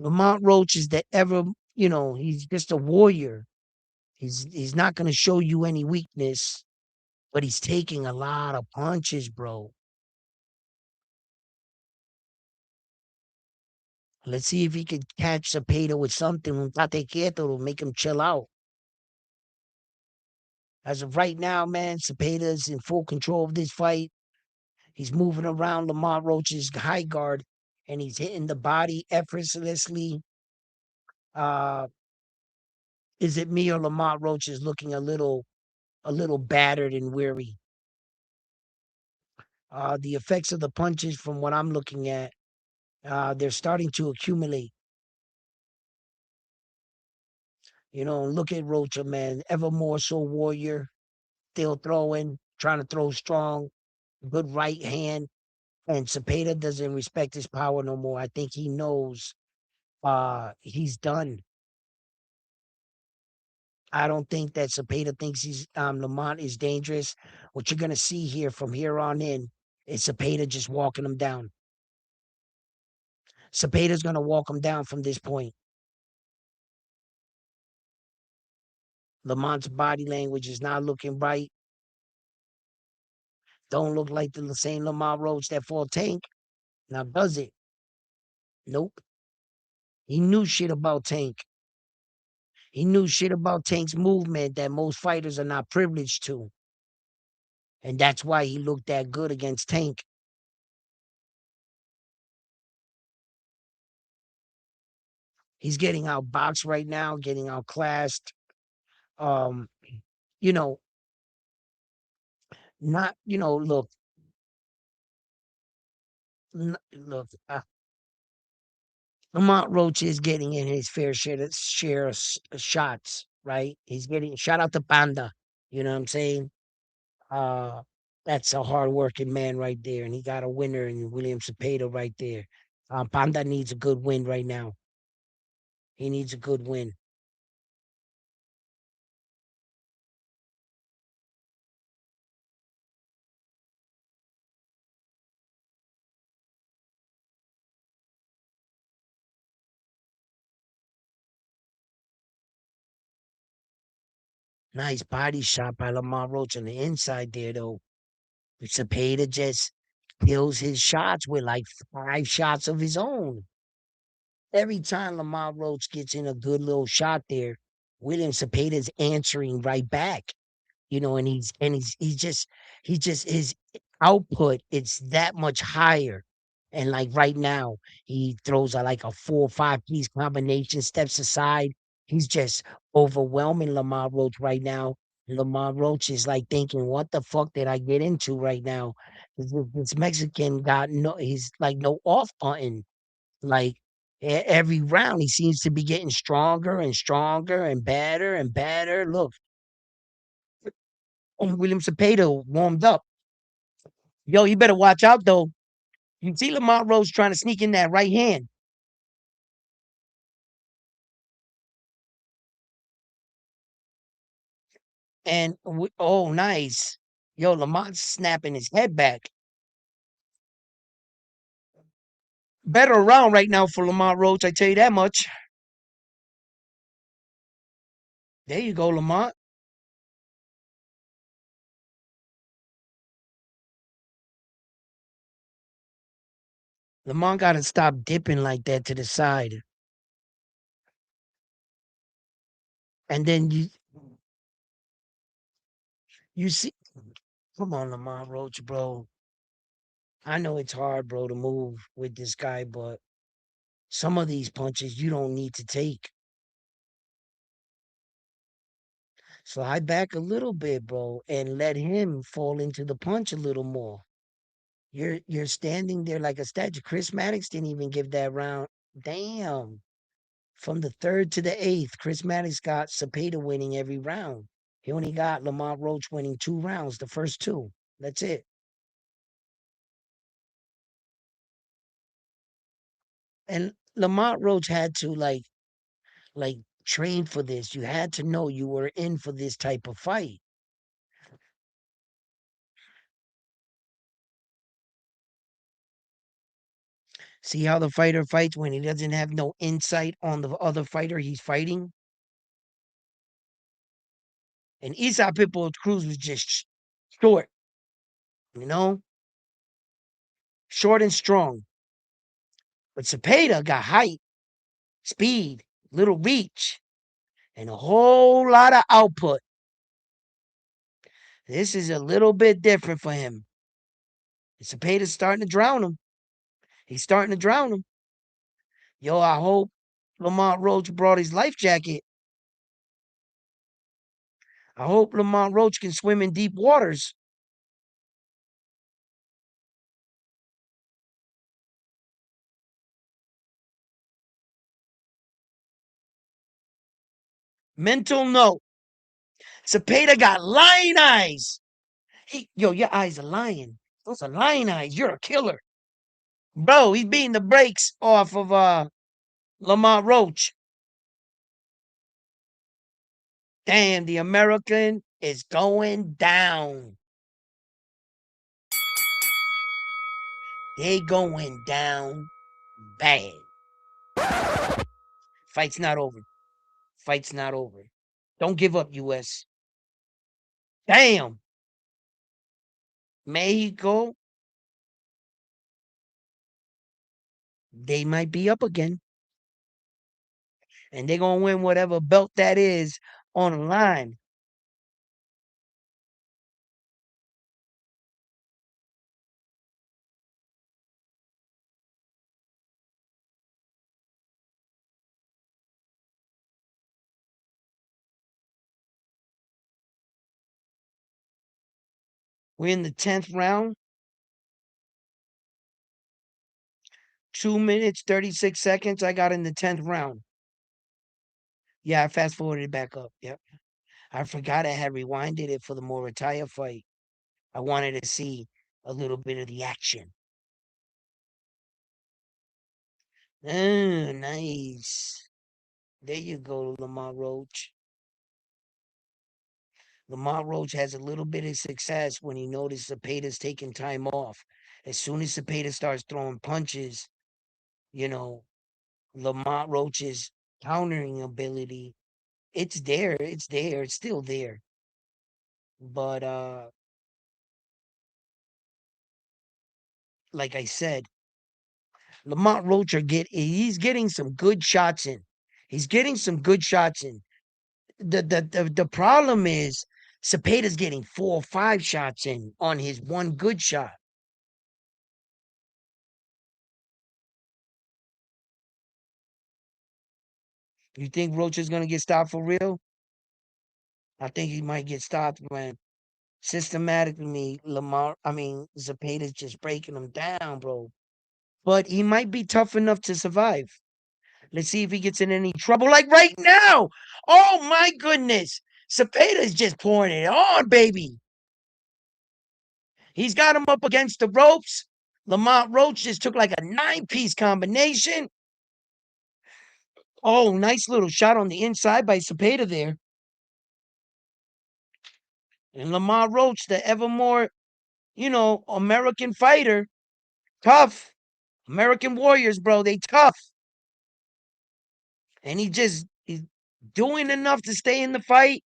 Lamont Roach is the ever, he's just a warrior. He's not gonna show you any weakness, but he's taking a lot of punches, bro. Let's see if he can catch Zapata with something un tate quieto to make him chill out. As of right now, man, Zapata's in full control of this fight. He's moving around Lamont Roach's high guard and he's hitting the body effortlessly. Uh, is it me or Lamont Roach is looking a little battered and weary? The effects of the punches, from what I'm looking at, they're starting to accumulate. Look at Rocha, man, ever more so warrior, still throwing, trying to throw strong, good right hand. And Zapata doesn't respect his power no more. I think he knows he's done. I don't think that Zapata thinks Lamont is dangerous. What you're gonna see here from here on in is Zapata just walking him down. Zapata's gonna walk him down from this point. Lamont's body language is not looking right. Don't look like the same Lamont Roach that fought Tank. Now does it? Nope. He knew shit about Tank. He knew shit about Tank's movement that most fighters are not privileged to. And that's why he looked that good against Tank. He's getting outboxed right now, getting outclassed. Um, you know, not, look, look, Lamont Roach is getting in his fair share of shots, right? He's getting shout out to Panda. You know what I'm saying? Uh, that's a hardworking man right there, and he got a winner in William Zapata right there. Panda needs a good win right now. He needs a good win. Nice body shot by Lamont Roach on the inside there, though. Zapata just kills his shots with like 5 shots of his own. Every time Lamont Roach gets in a good little shot there, William Zapata's answering right back. And he's just his output, it's that much higher. And like right now, he throws a like a 4 or 5 piece combination, steps aside. He's just overwhelming Lamar Roach right now. Lamar Roach is like thinking, what the fuck did I get into right now? This Mexican got he's like no off button. Like every round, he seems to be getting stronger and stronger and better and better. Look, William Zapata warmed up. Yo, you better watch out though. You see Lamont Rose trying to sneak in that right hand. And oh, nice. Yo, Lamont's snapping his head back. Better round right now for Lamont Roach, I tell you that much. There you go, Lamont. Lamont got to stop dipping like that to the side. And then you see, come on, Lamont Roach, bro. I know it's hard, bro, to move with this guy, but some of these punches you don't need to take. Slide back a little bit, bro, and let him fall into the punch a little more. You're standing there like a statue. Chris Maddox didn't even give that round. Damn. From the third to the eighth, Chris Maddox got Zapeda winning every round. He only got Lamont Roach winning 2 rounds, the first two. That's it. And Lamont Roach had to like train for this. You had to know you were in for this type of fight. See how the fighter fights when he doesn't have no insight on the other fighter he's fighting? And Isaac Pitbull Cruz was just short, you know, short and strong. But Zapeda got height, speed, little reach, and a whole lot of output. This is a little bit different for him. Cepeda's starting to drown him. He's starting to drown him. Yo, I hope Lamont Roach brought his life jacket. I hope Lamont Roach can swim in deep waters. Mental note. Zapeda got lion eyes. Yo, your eyes are lying. Those are lion eyes. You're a killer. Bro, he's beating the brakes off of Lamont Roach. Damn, the American is going down. They going down bad. Fight's not over. Fight's not over. Don't give up, US. Damn. Mexico, they might be up again. And they're going to win whatever belt that is on the line. We're in the 10th round. 2 minutes, 36 seconds. I got in the 10th round. Yeah, I fast forwarded it back up. Yep. I forgot I had rewinded it for the Morataya fight. I wanted to see a little bit of the action. Oh, nice. There you go, Lamont Roach. Lamont Roach has a little bit of success when he noticed Zepeda's taking time off. As soon as Zapeda starts throwing punches, you know, Lamont Roach's countering ability, it's there. It's there. It's still there. But like I said, Lamont Roach he's getting some good shots in. He's getting some good shots in. The problem is Cepeda's getting 4 or 5 shots in on his one good shot. You think Roach is gonna get stopped for real? I think he might get stopped when systematically Zepeda's just breaking him down, bro. But he might be tough enough to survive. Let's see if he gets in any trouble. Like right now. Oh my goodness. Cepeda's just pouring it on, baby. He's got him up against the ropes. Lamont Roach just took like a 9-piece combination. Oh, nice little shot on the inside by Zapeda there. And Lamont Roach, the ever more, American fighter, tough. American warriors, bro, they tough. And he's doing enough to stay in the fight.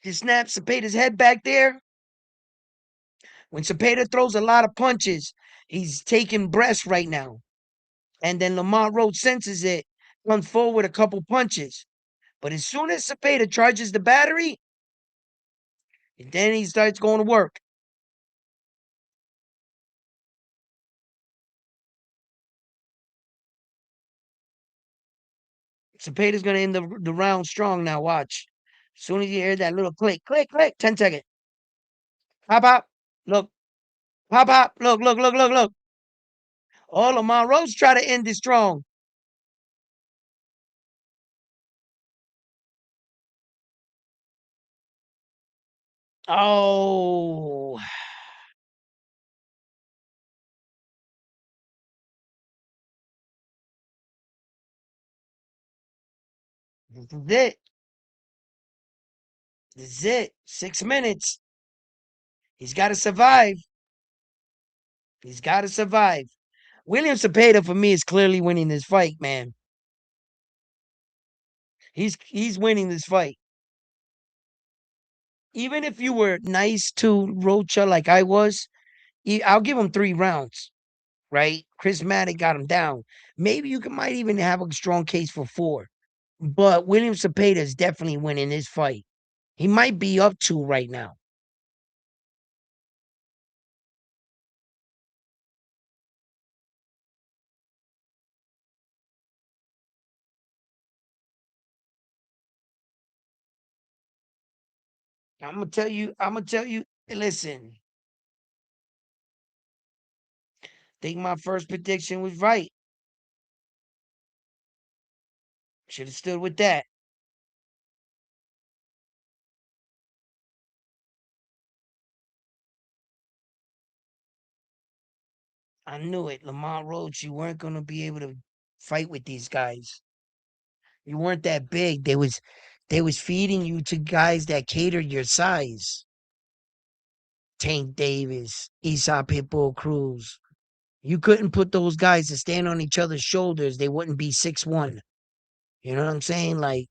He snaps Cepeda's head back there. When Zapeda throws a lot of punches, he's taking breaths right now. And then Lamont Roach senses it, comes forward a couple punches. But as soon as Zapeda charges the battery, then he starts going to work. Cepeda's going to end the round strong now. Watch. As soon as you hear that little click, click, click, 10 seconds. Pop, pop. Look. Pop, pop. Look, look, look, look, look. Oh, Lamont Roach try to end it strong. Oh, this is it. This is it. 6 minutes. He's got to survive. He's got to survive. William Zapeda for me is clearly winning this fight, man. He's winning this fight. Even if you were nice to Rocha like I was, I'll give him 3 rounds, right? Chris Maddock got him down. Maybe might even have a strong case for 4. But William Cepeda is definitely winning this fight. He might be up 2 right now. I'm gonna tell you, listen, think my first prediction was right. Should have stood with that. I knew it. Lamont Roach, you weren't gonna be able to fight with these guys. You weren't that big. They was feeding you to guys that catered your size. Tank Davis, Esau Pitbull Cruz. You couldn't put those guys to stand on each other's shoulders. They wouldn't be 6'1". You know what I'm saying? Like,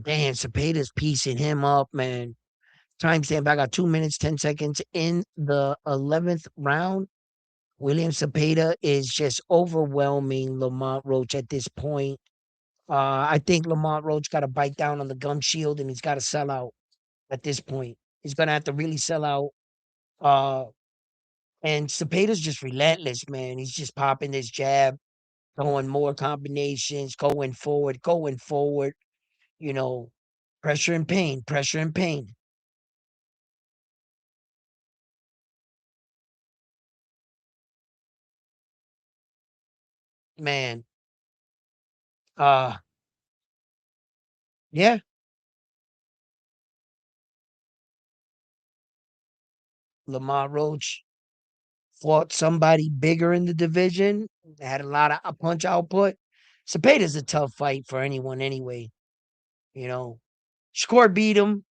damn, Cepeda's piecing him up, man. Timestamp, I got 2 minutes, 10 seconds in the 11th round. William Cepeda is just overwhelming Lamont Roach at this point. I think Lamont Roach got to bite down on the gum shield and he's got to sell out at this point. He's going to have to really sell out. Uh, and Cepeda's just relentless, man. He's just popping this jab, throwing more combinations, going forward, going forward. You know, pressure and pain, pressure and pain. Man, uh, yeah, Lamont Roach fought somebody bigger in the division, had a lot of punch output. Cepeda's a tough fight for anyone anyway. You know, Shakur beat him.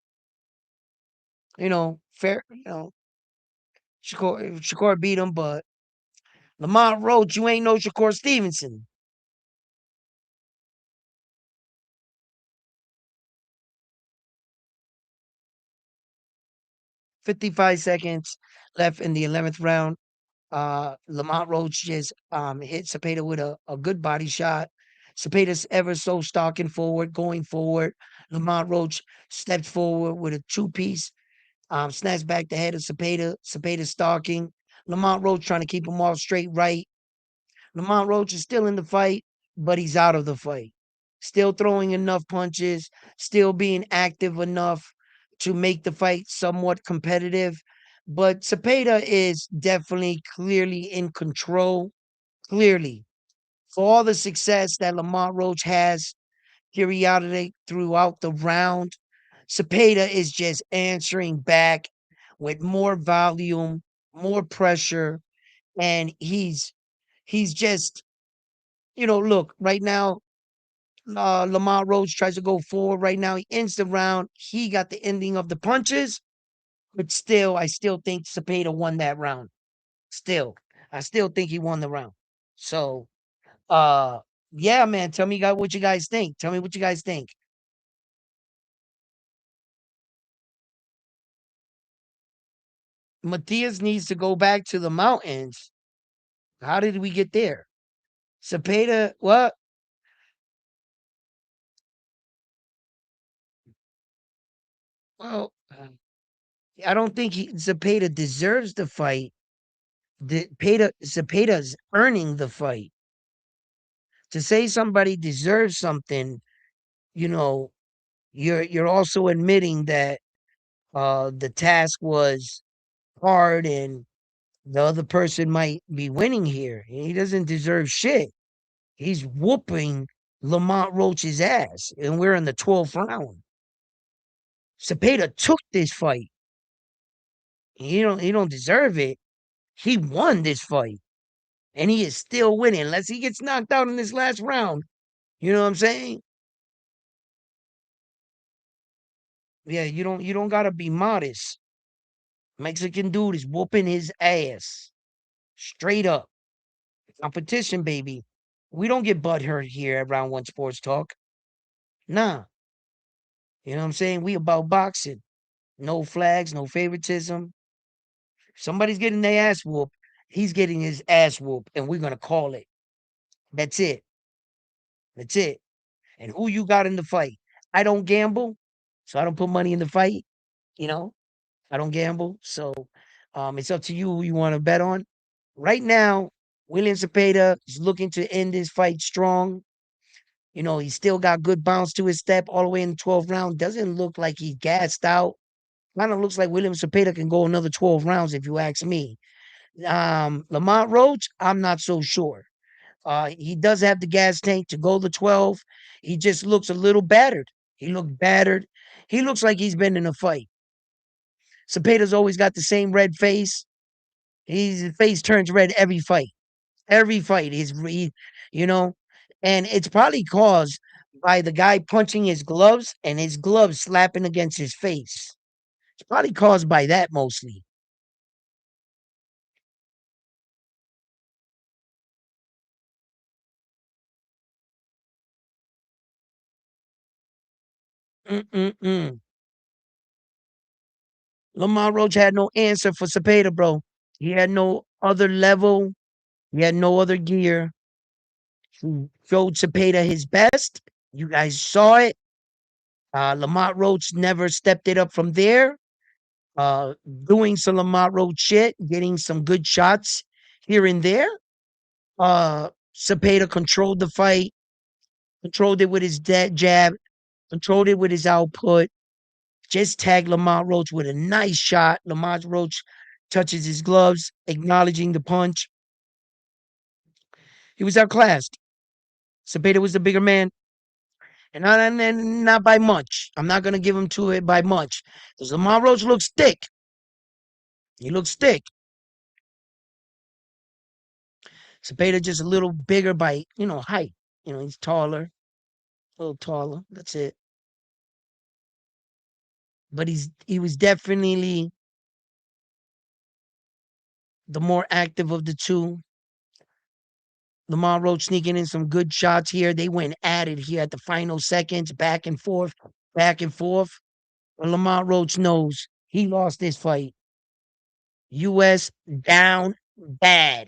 Fair. Shakur beat him, but Lamont Roach, you ain't no Shakur Stevenson. 55 seconds left in the 11th round. Lamont Roach just hit Zapeda with a good body shot. Zapeda's ever so stalking forward, going forward. Lamont Roach stepped forward with a 2-piece, snatched back the head of Zapeda. Zapeda stalking. Lamont Roach trying to keep him off straight right. Lamont Roach is still in the fight, but he's out of the fight. Still throwing enough punches, still being active enough to make the fight somewhat competitive. But Zapeda is definitely clearly in control. Clearly. For all the success that Lamont Roach has periodically throughout the round, Zapeda is just answering back with more volume, more pressure, and he's just look, right now, Lamont Roach tries to go forward. Right now, he ends the round. He got the ending of the punches, but still, I still think Cepeda won that round. Still, I still think he won the round. So, uh, yeah, man. Tell me, what you guys think. Tell me what you guys think. Matthias needs to go back to the mountains. How did we get there? Cepeda, what? Well, I don't think Cepeda deserves the fight. Zepeda's earning the fight. To say somebody deserves something, you know, you're also admitting that the task was hard and the other person might be winning here. He doesn't deserve shit. He's whooping Lamont Roach's ass, and we're in the 12th round. Zapeda took this fight. He don't deserve it. He won this fight, and he is still winning unless he gets knocked out in this last round. You know what I'm saying? Yeah, you don't gotta be modest. Mexican dude is whooping his ass. Straight up. Competition, baby. We don't get butt hurt here at Round One Sports Talk. Nah. You know what I'm saying? We about boxing. No flags, no favoritism. Somebody's getting their ass whooped. He's getting his ass whooped, and we're gonna call it. That's it. That's it. And who you got in the fight? I don't gamble, so I don't put money in the fight. You know, I don't gamble. So it's up to you who you want to bet on. Right now, William Zapata is looking to end this fight strong. He's still got good bounce to his step all the way in the 12th round. Doesn't look like he's gassed out. Kind of looks like William Zapata can go another 12 rounds if you ask me. Lamont Roach, I'm not so sure. He does have the gas tank to go the 12. He just looks a little battered. He looked battered. He looks like he's been in a fight. Cepeda's always got the same red face. His face turns red every fight. Every fight you know, and it's probably caused by the guy punching his gloves and his gloves slapping against his face. It's probably caused by that mostly. Mm-mm-mm. Lamar Roach had no answer for Cepeda, bro. He had no other level. He had no other gear. He showed Cepeda his best. You guys saw it. Lamont Roach never stepped it up from there. Uh, Doing some Lamont Roach shit, getting some good shots here and there. Cepeda controlled the fight, controlled it with his jab, controlled it with his output. Just tagged Lamont Roach with a nice shot. Lamont Roach touches his gloves, acknowledging the punch. He was outclassed. Cepeda was the bigger man, and not by much. I'm not gonna give him to it by much because Lamont Roach looks thick. He looks thick. Cepeda just a little bigger by height. He's taller, a little taller. That's it. But he was definitely the more active of the two. Lamont Roach sneaking in some good shots here. They went at it here at the final seconds, back and forth, back and forth. But Lamont Roach knows he lost this fight. US down bad.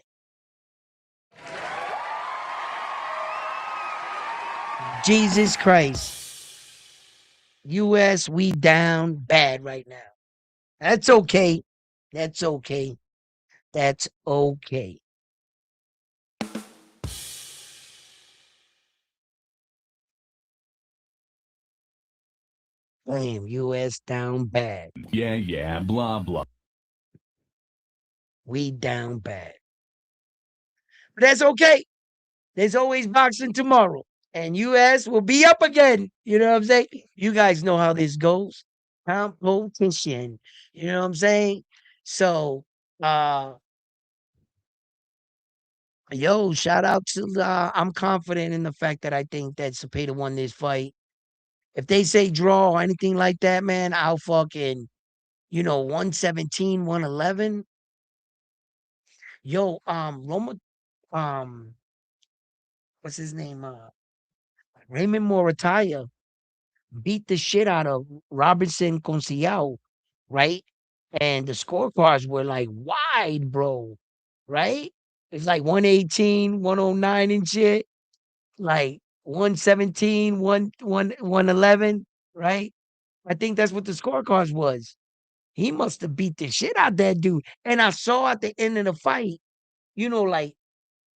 Jesus Christ. US, we down bad right now. That's okay. That's okay. That's okay. Damn, US down bad. Yeah, yeah, blah, blah. We down bad. But that's okay. There's always boxing tomorrow. And US will be up again. You know what I'm saying? You guys know how this goes. Competition. You know what I'm saying? So uh yo, shout out to I'm confident in the fact that I think that Zapata won this fight. If they say draw or anything like that, man, I'll fucking 117, 111. Yo, Roma, um, what's his name? Raymond Morataya beat the shit out of Robinson Conceiao, right? And the scorecards were like wide, bro, right? It's like 118, 109 and shit, like 117, 111, right? I think that's what the scorecards was. He must have beat the shit out that dude. And I saw at the end of the fight, like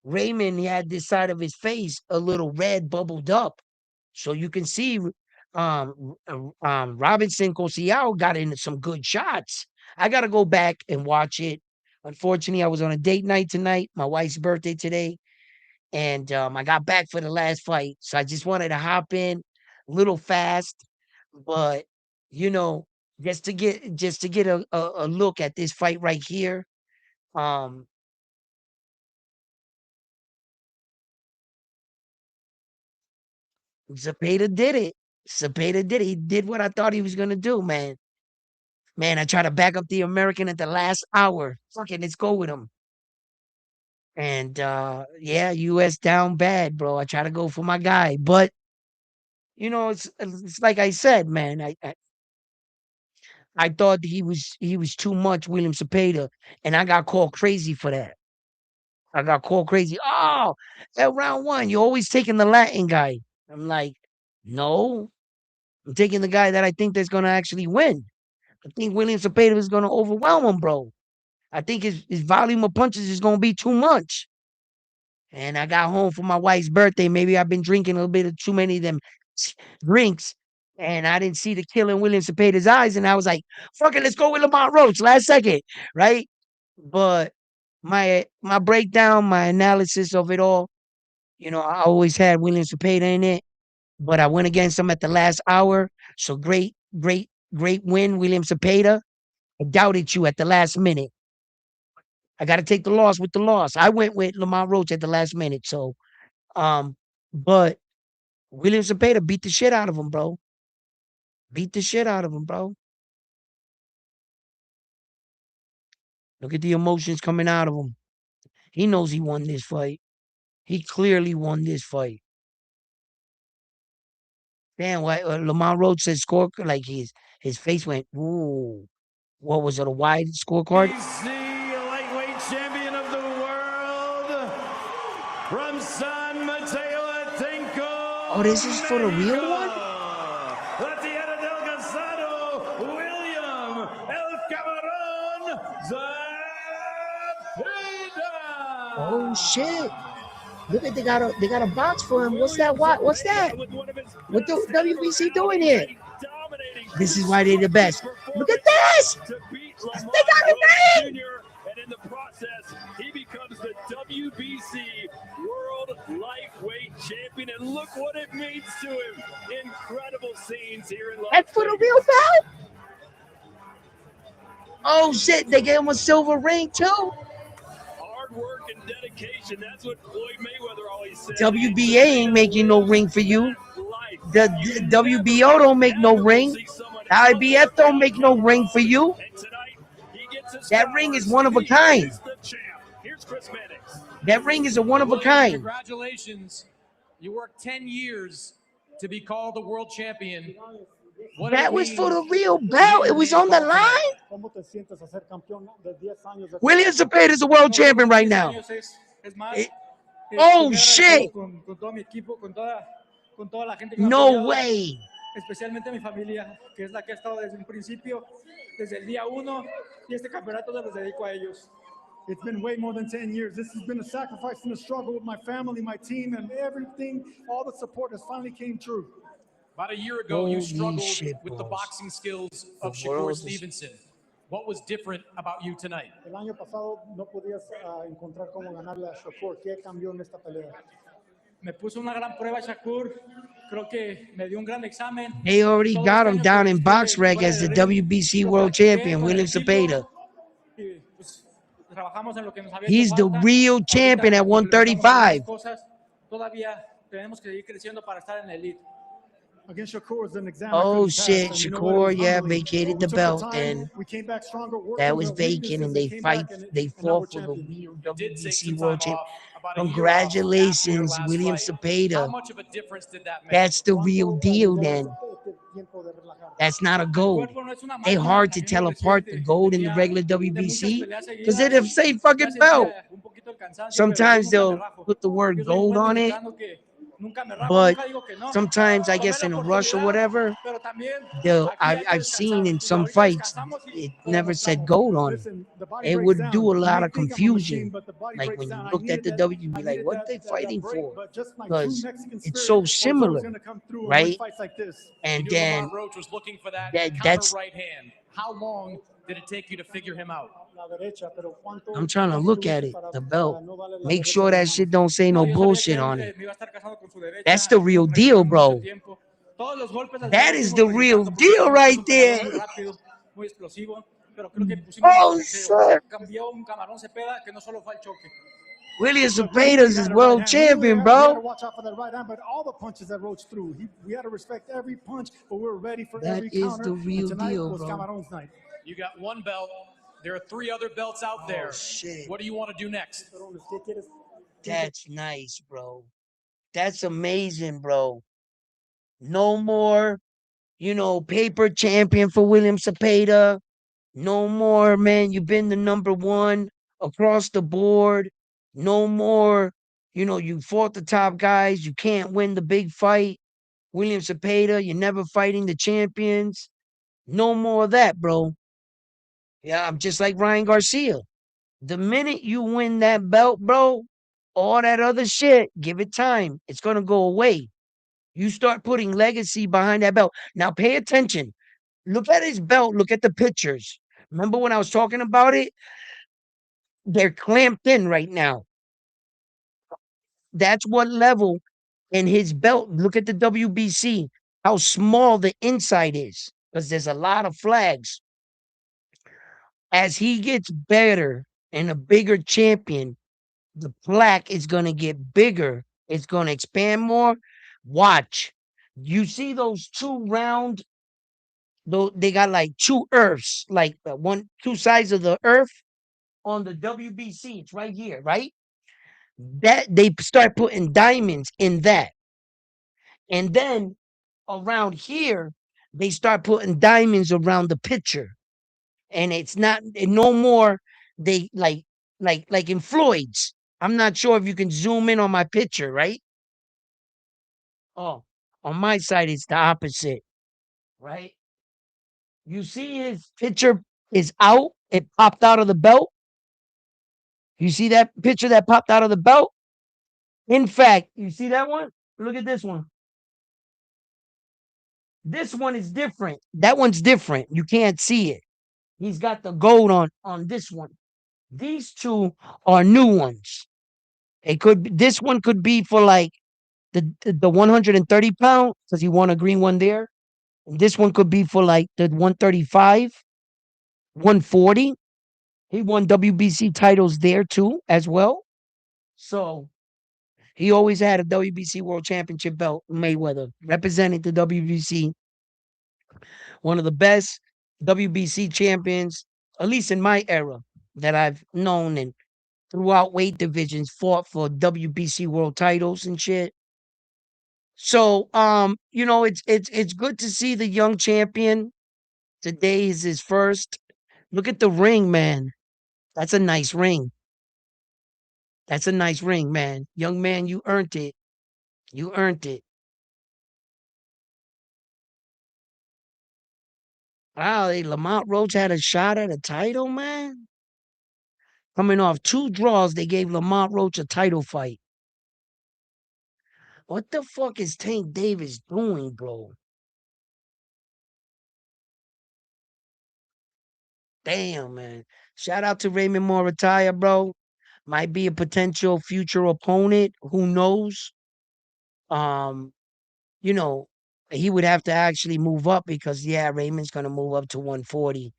Raymond, he had this side of his face a little red bubbled up. So you can see Robinson Cosiao got into some good shots. I got to go back and watch it. Unfortunately, I was on a date night tonight, my wife's birthday today. and I got back for the last fight, so I just wanted to hop in a little fast, but you know, just to get a look at this fight right here. Um, Zapeda did it. Zapeda did it. He did what I thought he was gonna do, man. Man, I tried to back up the American at the last hour. Fuck it, let's go with him. And yeah, US down bad, bro. I try to go for my guy, but it's like I said, man. I thought he was too much, William Zapata, and I got called crazy for that. I got called crazy. Oh, at round one, you're always taking the Latin guy. I'm like, no, I'm taking the guy that I think that's gonna actually win. I think William Zapata is gonna overwhelm him, bro. I think his volume of punches is gonna be too much. And I got home for my wife's birthday. Maybe I've been drinking a little bit of too many of them drinks. And I didn't see the killer in William Cepeda's eyes. And I was like, fuck it, let's go with Lamont Roach last second. Right. But my breakdown, my analysis of it all, I always had William Cepeda in it, but I went against him at the last hour. So great, great, great win, William Cepeda. I doubted you at the last minute. I got to take the loss with the loss. I went with Lamont Roach at the last minute. So, um, but William Zapata beat the shit out of him, bro. Beat the shit out of him, bro. Look at the emotions coming out of him. He knows he won this fight. He clearly won this fight. Damn, why Lamont Roach said score like his face went, ooh. What was it, a wide scorecard? Lightweight champion of the world from San Mateo Atenco. Oh, this is for the real one? La Tierra del Casado, William El Camarón Zapeda. Oh shit. Look at they got a box for him. What's that? What's that? What the WBC doing here? This is why they're the best. Look at this! They got a name! And in the process, he becomes the WBC World Lightweight Champion. And look what it means to him. Incredible scenes here in Las That's for the real belt? Oh shit, they gave him a silver ring too? Work and dedication. That's what Floyd Mayweather always said. WBA ain't making no ring for you. The WBO don't make no ring. The IBF don't make no ring for you. That ring is one of a kind. That ring is a one of a kind. Congratulations. You worked 10 years to be called the world champion. That was for the real belt. It was on the line. William Zapata is a world champion right now. Oh shit! No way. Especialmente mi familia, que es la que ha estado desde un principio, desde el día uno, y este campeonato se los dedico a ellos. It's been way more than 10 years. This has been a sacrifice and a struggle with my family, my team, and everything. All the support has finally came true. About a year ago, you struggled with the boxing skills of Shakur Stevenson. What was different about you tonight? El año pasado no podías encontrar cómo ganarle a Shakur. ¿Qué cambió en esta pelea? Me puso una gran prueba Shakur. Creo que me dio un gran examen. They already got him down in BoxRec as the WBC world champion, William Zapata. He's the real champion at 135. Todavía tenemos que seguir creciendo para estar en la elite. Oh shit, Shakur, yeah, vacated the belt, and that was vacant, and they fought for the real WBC world champion. Congratulations, William Zapata. How much of a difference did that make? That's the real deal, then. That's not a gold. They hard to tell apart the gold and the regular WBC because they're the same fucking belt. Sometimes they'll put the word gold on it, but sometimes I guess in a rush or whatever, I've seen in some fights it never said gold on it. It would do a lot of confusion. Like when you looked at the WB, like what they fighting for? Because it's so similar, right? And then Roach was looking for that's right hand. How long did it take you to figure him out? I'm trying to look at it, the belt. vale la Make derecha sure de las that shit manos. don't say No, no yo sabía que bullshit él on it. me iba a estar casando con su That's derecha, the estuve real deal, practicando mucho bro. tiempo. Todos los golpes al final That los is fuimos the real proyectando porque deal sabemos que es right un peleador there. muy rápido, muy explosivo, pero creo que pusimos Oh nuestro boxeo. shit. Cambió un camarón Cepeda que no solo fue al choque. William Look, he Zapeda's had is a right world hand. We knew champion, we had to bro. watch out for that right hand, but all the punches that Roach threw, we had to respect every punch, but we were ready for That every is counter. the And real tonight deal, was bro. Camaron's night. You got one belt. There are 3 other belts out Oh there. shit. What do you want to do next? That's nice, bro. That's amazing, bro. No more, paper champion for William Zapeda. No more, man. You've been the number one across the board. No more, you fought the top guys. You can't win the big fight. William Zapeda, you're never fighting the champions. No more of that, bro. Yeah, I'm just like Ryan Garcia. The minute you win that belt, bro, all that other shit, give it time. It's going to go away. You start putting legacy behind that belt. Now, pay attention. Look at his belt. Look at the pictures. Remember when I was talking about it? They're clamped in right now. That's what level in his belt. Look at the WBC, how small the inside is, because there's a lot of flags. As he gets better and a bigger champion, the plaque is going to get bigger. It's going to expand more. Watch. You see those two round, though they got like two earths, like two sides of the earth on the WBC. It's right here, right? That they start putting diamonds in that. And then around here, they start putting diamonds around the picture. And it's not no more they like in Floyd's. I'm not sure if you can zoom in on my picture, right? Oh, on my side it's the opposite, right? You see his picture is out, it popped out of the belt. You see that picture that popped out of the belt? In fact, you see that one? Look at this one. This one is different. That one's different. You can't see it. He's got the gold on this one. These two are new ones. This one could be for like the 130 pound because he won a green one there. And this one could be for like the 135, 140. He won WBC titles there too as well. So he always had a WBC World Championship belt. Mayweather representing the WBC, one of the best WBC champions, at least in my era that I've known and throughout weight divisions fought for WBC world titles and shit. So it's good to see the young champion. Today is his first. Look at the ring, man. That's a nice ring. That's a nice ring, man. Young man, you earned it. You earned it. Wow, Lamont Roach had a shot at a title, man. Coming off two draws, they gave Lamont Roach a title fight. What the fuck is Tank Davis doing, bro? Damn, man. Shout out to Raymond Morataya, bro. Might be a potential future opponent. Who knows? Um, you know, he would have to actually move up because yeah, Raymond's gonna move up to 140,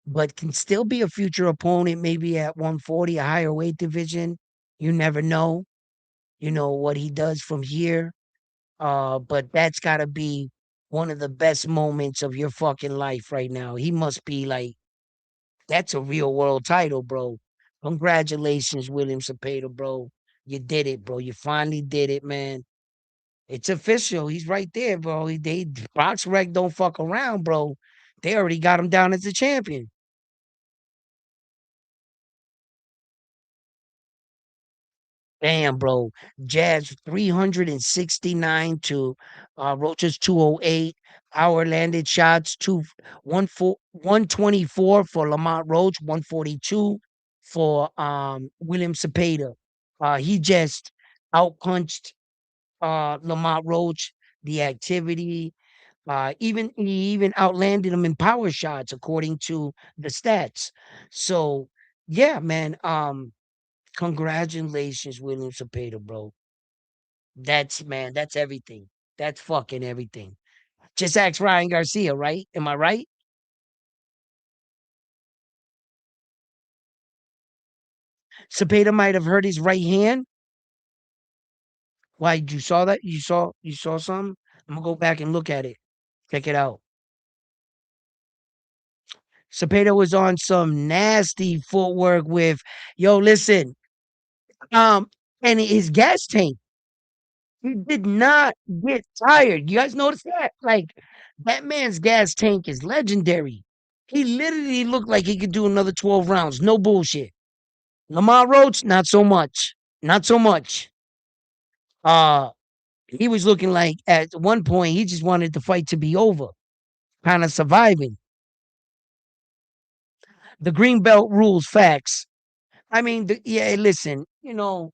but can still be a future opponent, maybe at 140, a higher weight division. You never know, what he does from here. But that's gotta be one of the best moments of your fucking life right now. He must be like, that's a real world title, bro. Congratulations, William Zapata, bro. You did it, bro. You finally did it, man. It's official. He's right there, bro. BoxRec don't fuck around, bro. They already got him down as a champion. Damn, bro. Jazz 369 to Roach's 208. Power landed shots 124 for Lamont Roach, 142 for William Cepeda. He just outpunched Lamont Roach, the activity. He even outlanded him in power shots according to the stats. So yeah, man. Congratulations, William Zapeda, bro. That's man, that's everything. That's fucking everything. Just ask Ryan Garcia, right? Am I right? Zapeta might have hurt his right hand. Why you saw that? You saw something? I'm gonna go back and look at it. Check it out. Zapeta was on some nasty footwork with yo, listen, um, and his gas tank. He did not get tired. You guys notice that? Like that man's gas tank is legendary. He literally looked like he could do another 12 rounds. No bullshit. Lamar Roach, not so much. Not so much. Uh, he was looking like at one point he just wanted the fight to be over, kind of surviving. The green belt rules facts. I mean, yeah, listen, I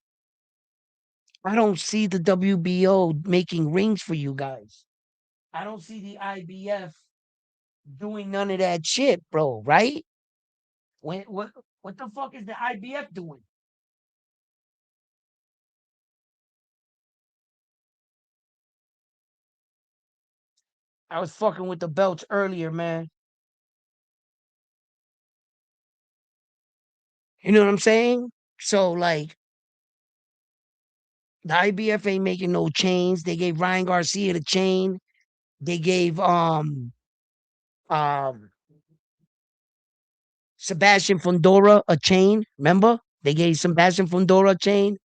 don't see the WBO making rings for you guys. I don't see the IBF doing none of that shit, bro, right? When what the fuck is the IBF doing? I was fucking with the belts earlier, man. You know what I'm saying? So like the IBF ain't making no chains. They gave Ryan Garcia the chain. They gave um Sebastian Fundora a chain. Remember? They gave Sebastian Fundora a chain.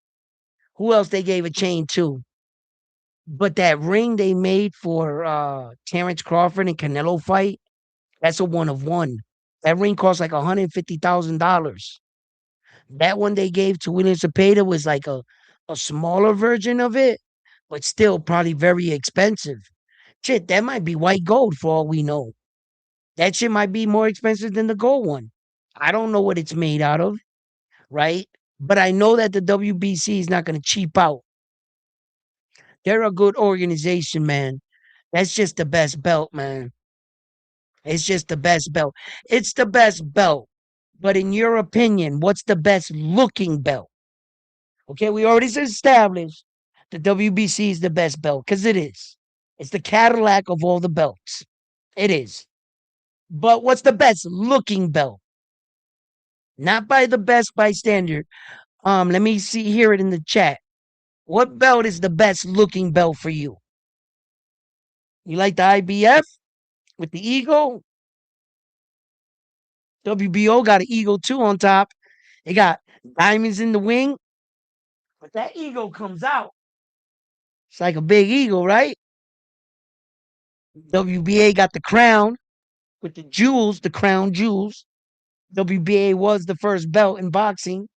Who else they gave a chain to? But that ring they made for Terrence Crawford and Canelo fight, that's a one of one. That ring cost like $150,000. That one they gave to William Zapata was like a smaller version of it, but still probably very expensive. Shit, that might be white gold for all we know. That shit might be more expensive than the gold one. I don't know what it's made out of, right? But I know that the WBC is not going to cheap out. They're a good organization, man. That's just the best belt, man. It's just the best belt. It's the best belt. But in your opinion, what's the best looking belt? Okay, we already established the WBC is the best belt because it is. It's the Cadillac of all the belts. It is. But what's the best looking belt? Not by the best by standard. Let me see hear it in the chat. What belt is the best looking belt for you? You like the IBF with the eagle? WBO got an eagle too on top. It got diamonds in the wing, but that eagle comes out. It's like a big eagle, right? WBA got the crown with the jewels, the crown jewels. WBA was the first belt in boxing.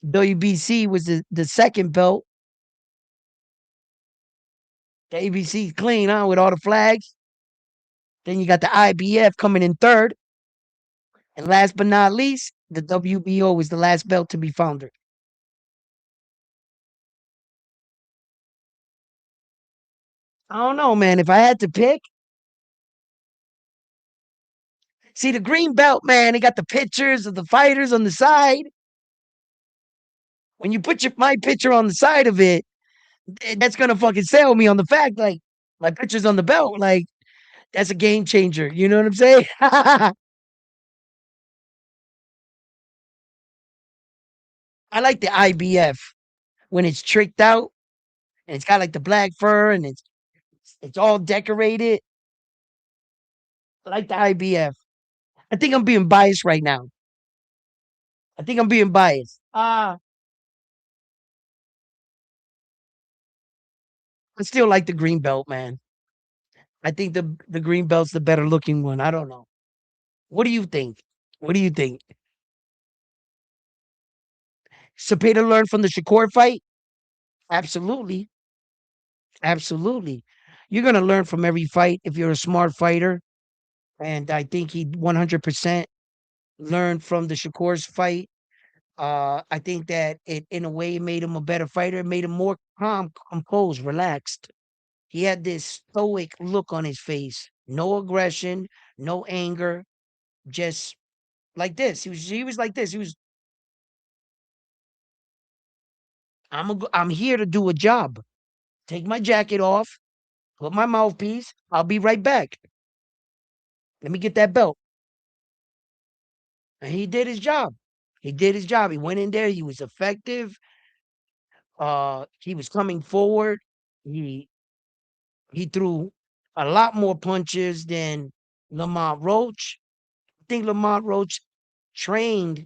WBC was the second belt. The ABC clean, huh? With all the flags. Then you got the IBF coming in third. And last but not least, the WBO was the last belt to be founded. I don't know, man. If I had to pick, see the green belt, man, they got the pictures of the fighters on the side. When you put my picture on the side of it, that's gonna fucking sell me on the fact like my picture's on the belt. Like that's a game changer. You know what I'm saying? I like the IBF when it's tricked out and it's got like the black fur and it's all decorated. I like the IBF. I think I'm being biased right now. I think I'm being biased. I still like the green belt, man. I think the green belt's the better looking one. I don't know. What do you think? What do you think? Zapata learned from the Shakur fight? Absolutely. Absolutely. You're gonna learn from every fight if you're a smart fighter. And I think he 100% learned from the Shakur's fight. I think that it, in a way, made him a better fighter. It made him more calm, composed, relaxed. He had this stoic look on his face, no aggression, no anger, just like this. He was like this. He was I'm here to do a job. Take my jacket off, put my mouthpiece. I'll be right back. Let me get that belt. And he did his job. He did his job. He went in there. He was effective. He was coming forward. He he threw a lot more punches than Lamont Roach. I think Lamont Roach trained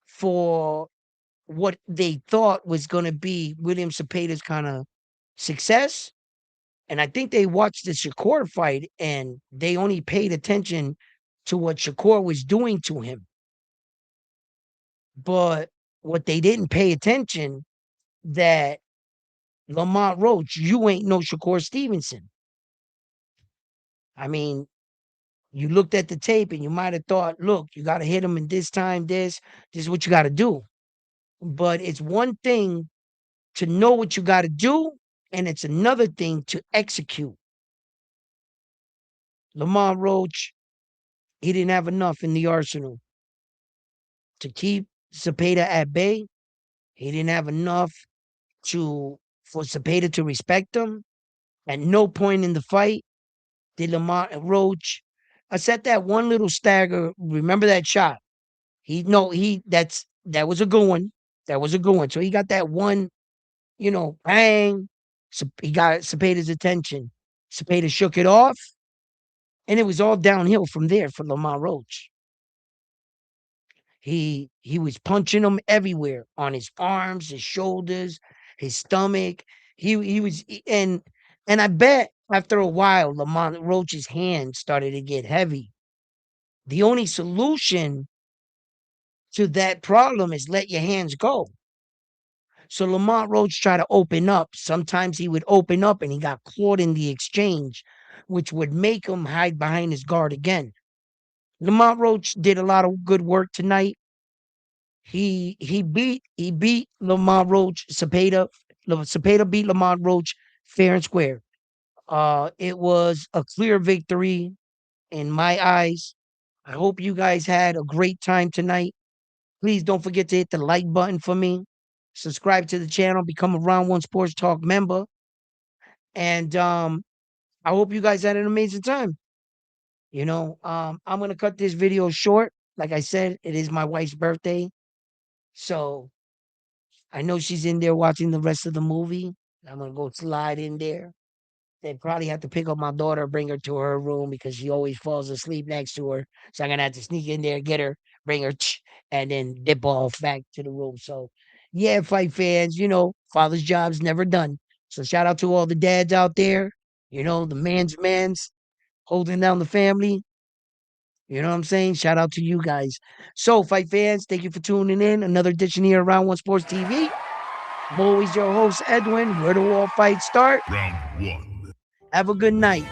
for what they thought was going to be William Cepeda's kind of success. And I think they watched the Shakur fight and they only paid attention to what Shakur was doing to him. But what they didn't pay attention that Lamont Roach, you ain't no Shakur Stevenson. I mean, you looked at the tape and you might have thought, look, you got to hit him in this time, this is what you got to do. But it's one thing to know what you got to do, and it's another thing to execute. Lamont Roach, he didn't have enough in the arsenal to keep Zapeda at bay. He didn't have enough for Zapeda to respect him. At no point in the fight did Lamont Roach, except that one little stagger. Remember that shot? That was a good one. That was a good one. So he got that one, bang. So he got Cepeda's attention. Cepeda shook it off, and it was all downhill from there for Lamont Roach. He was punching him everywhere on his arms, his shoulders, his stomach. He was and I bet after a while Lamont Roach's hands started to get heavy. The only solution to that problem is let your hands go. So Lamont Roach tried to open up. Sometimes he would open up and he got caught in the exchange, which would make him hide behind his guard again. Lamont Roach did a lot of good work tonight. He beat Lamont Roach. Zapeda beat Lamont Roach fair and square. It was a clear victory in my eyes. I hope you guys had a great time tonight. Please don't forget to hit the like button for me. Subscribe to the channel, become a Round One Sports Talk member. And I hope you guys had an amazing time. I'm gonna cut this video short. Like I said, it is my wife's birthday. So I know she's in there watching the rest of the movie. I'm gonna go slide in there. They probably have to pick up my daughter, bring her to her room because she always falls asleep next to her. So I'm gonna have to sneak in there, get her, bring her, and then dip off back to the room. So yeah, fight fans, father's job's never done. So shout out to all the dads out there, the man's holding down the family. You know what I'm saying? Shout out to you guys. So, fight fans, thank you for tuning in. Another edition here around One Sports TV. I'm always your host, Edwin. Where do all fights start? Round one. Have a good night.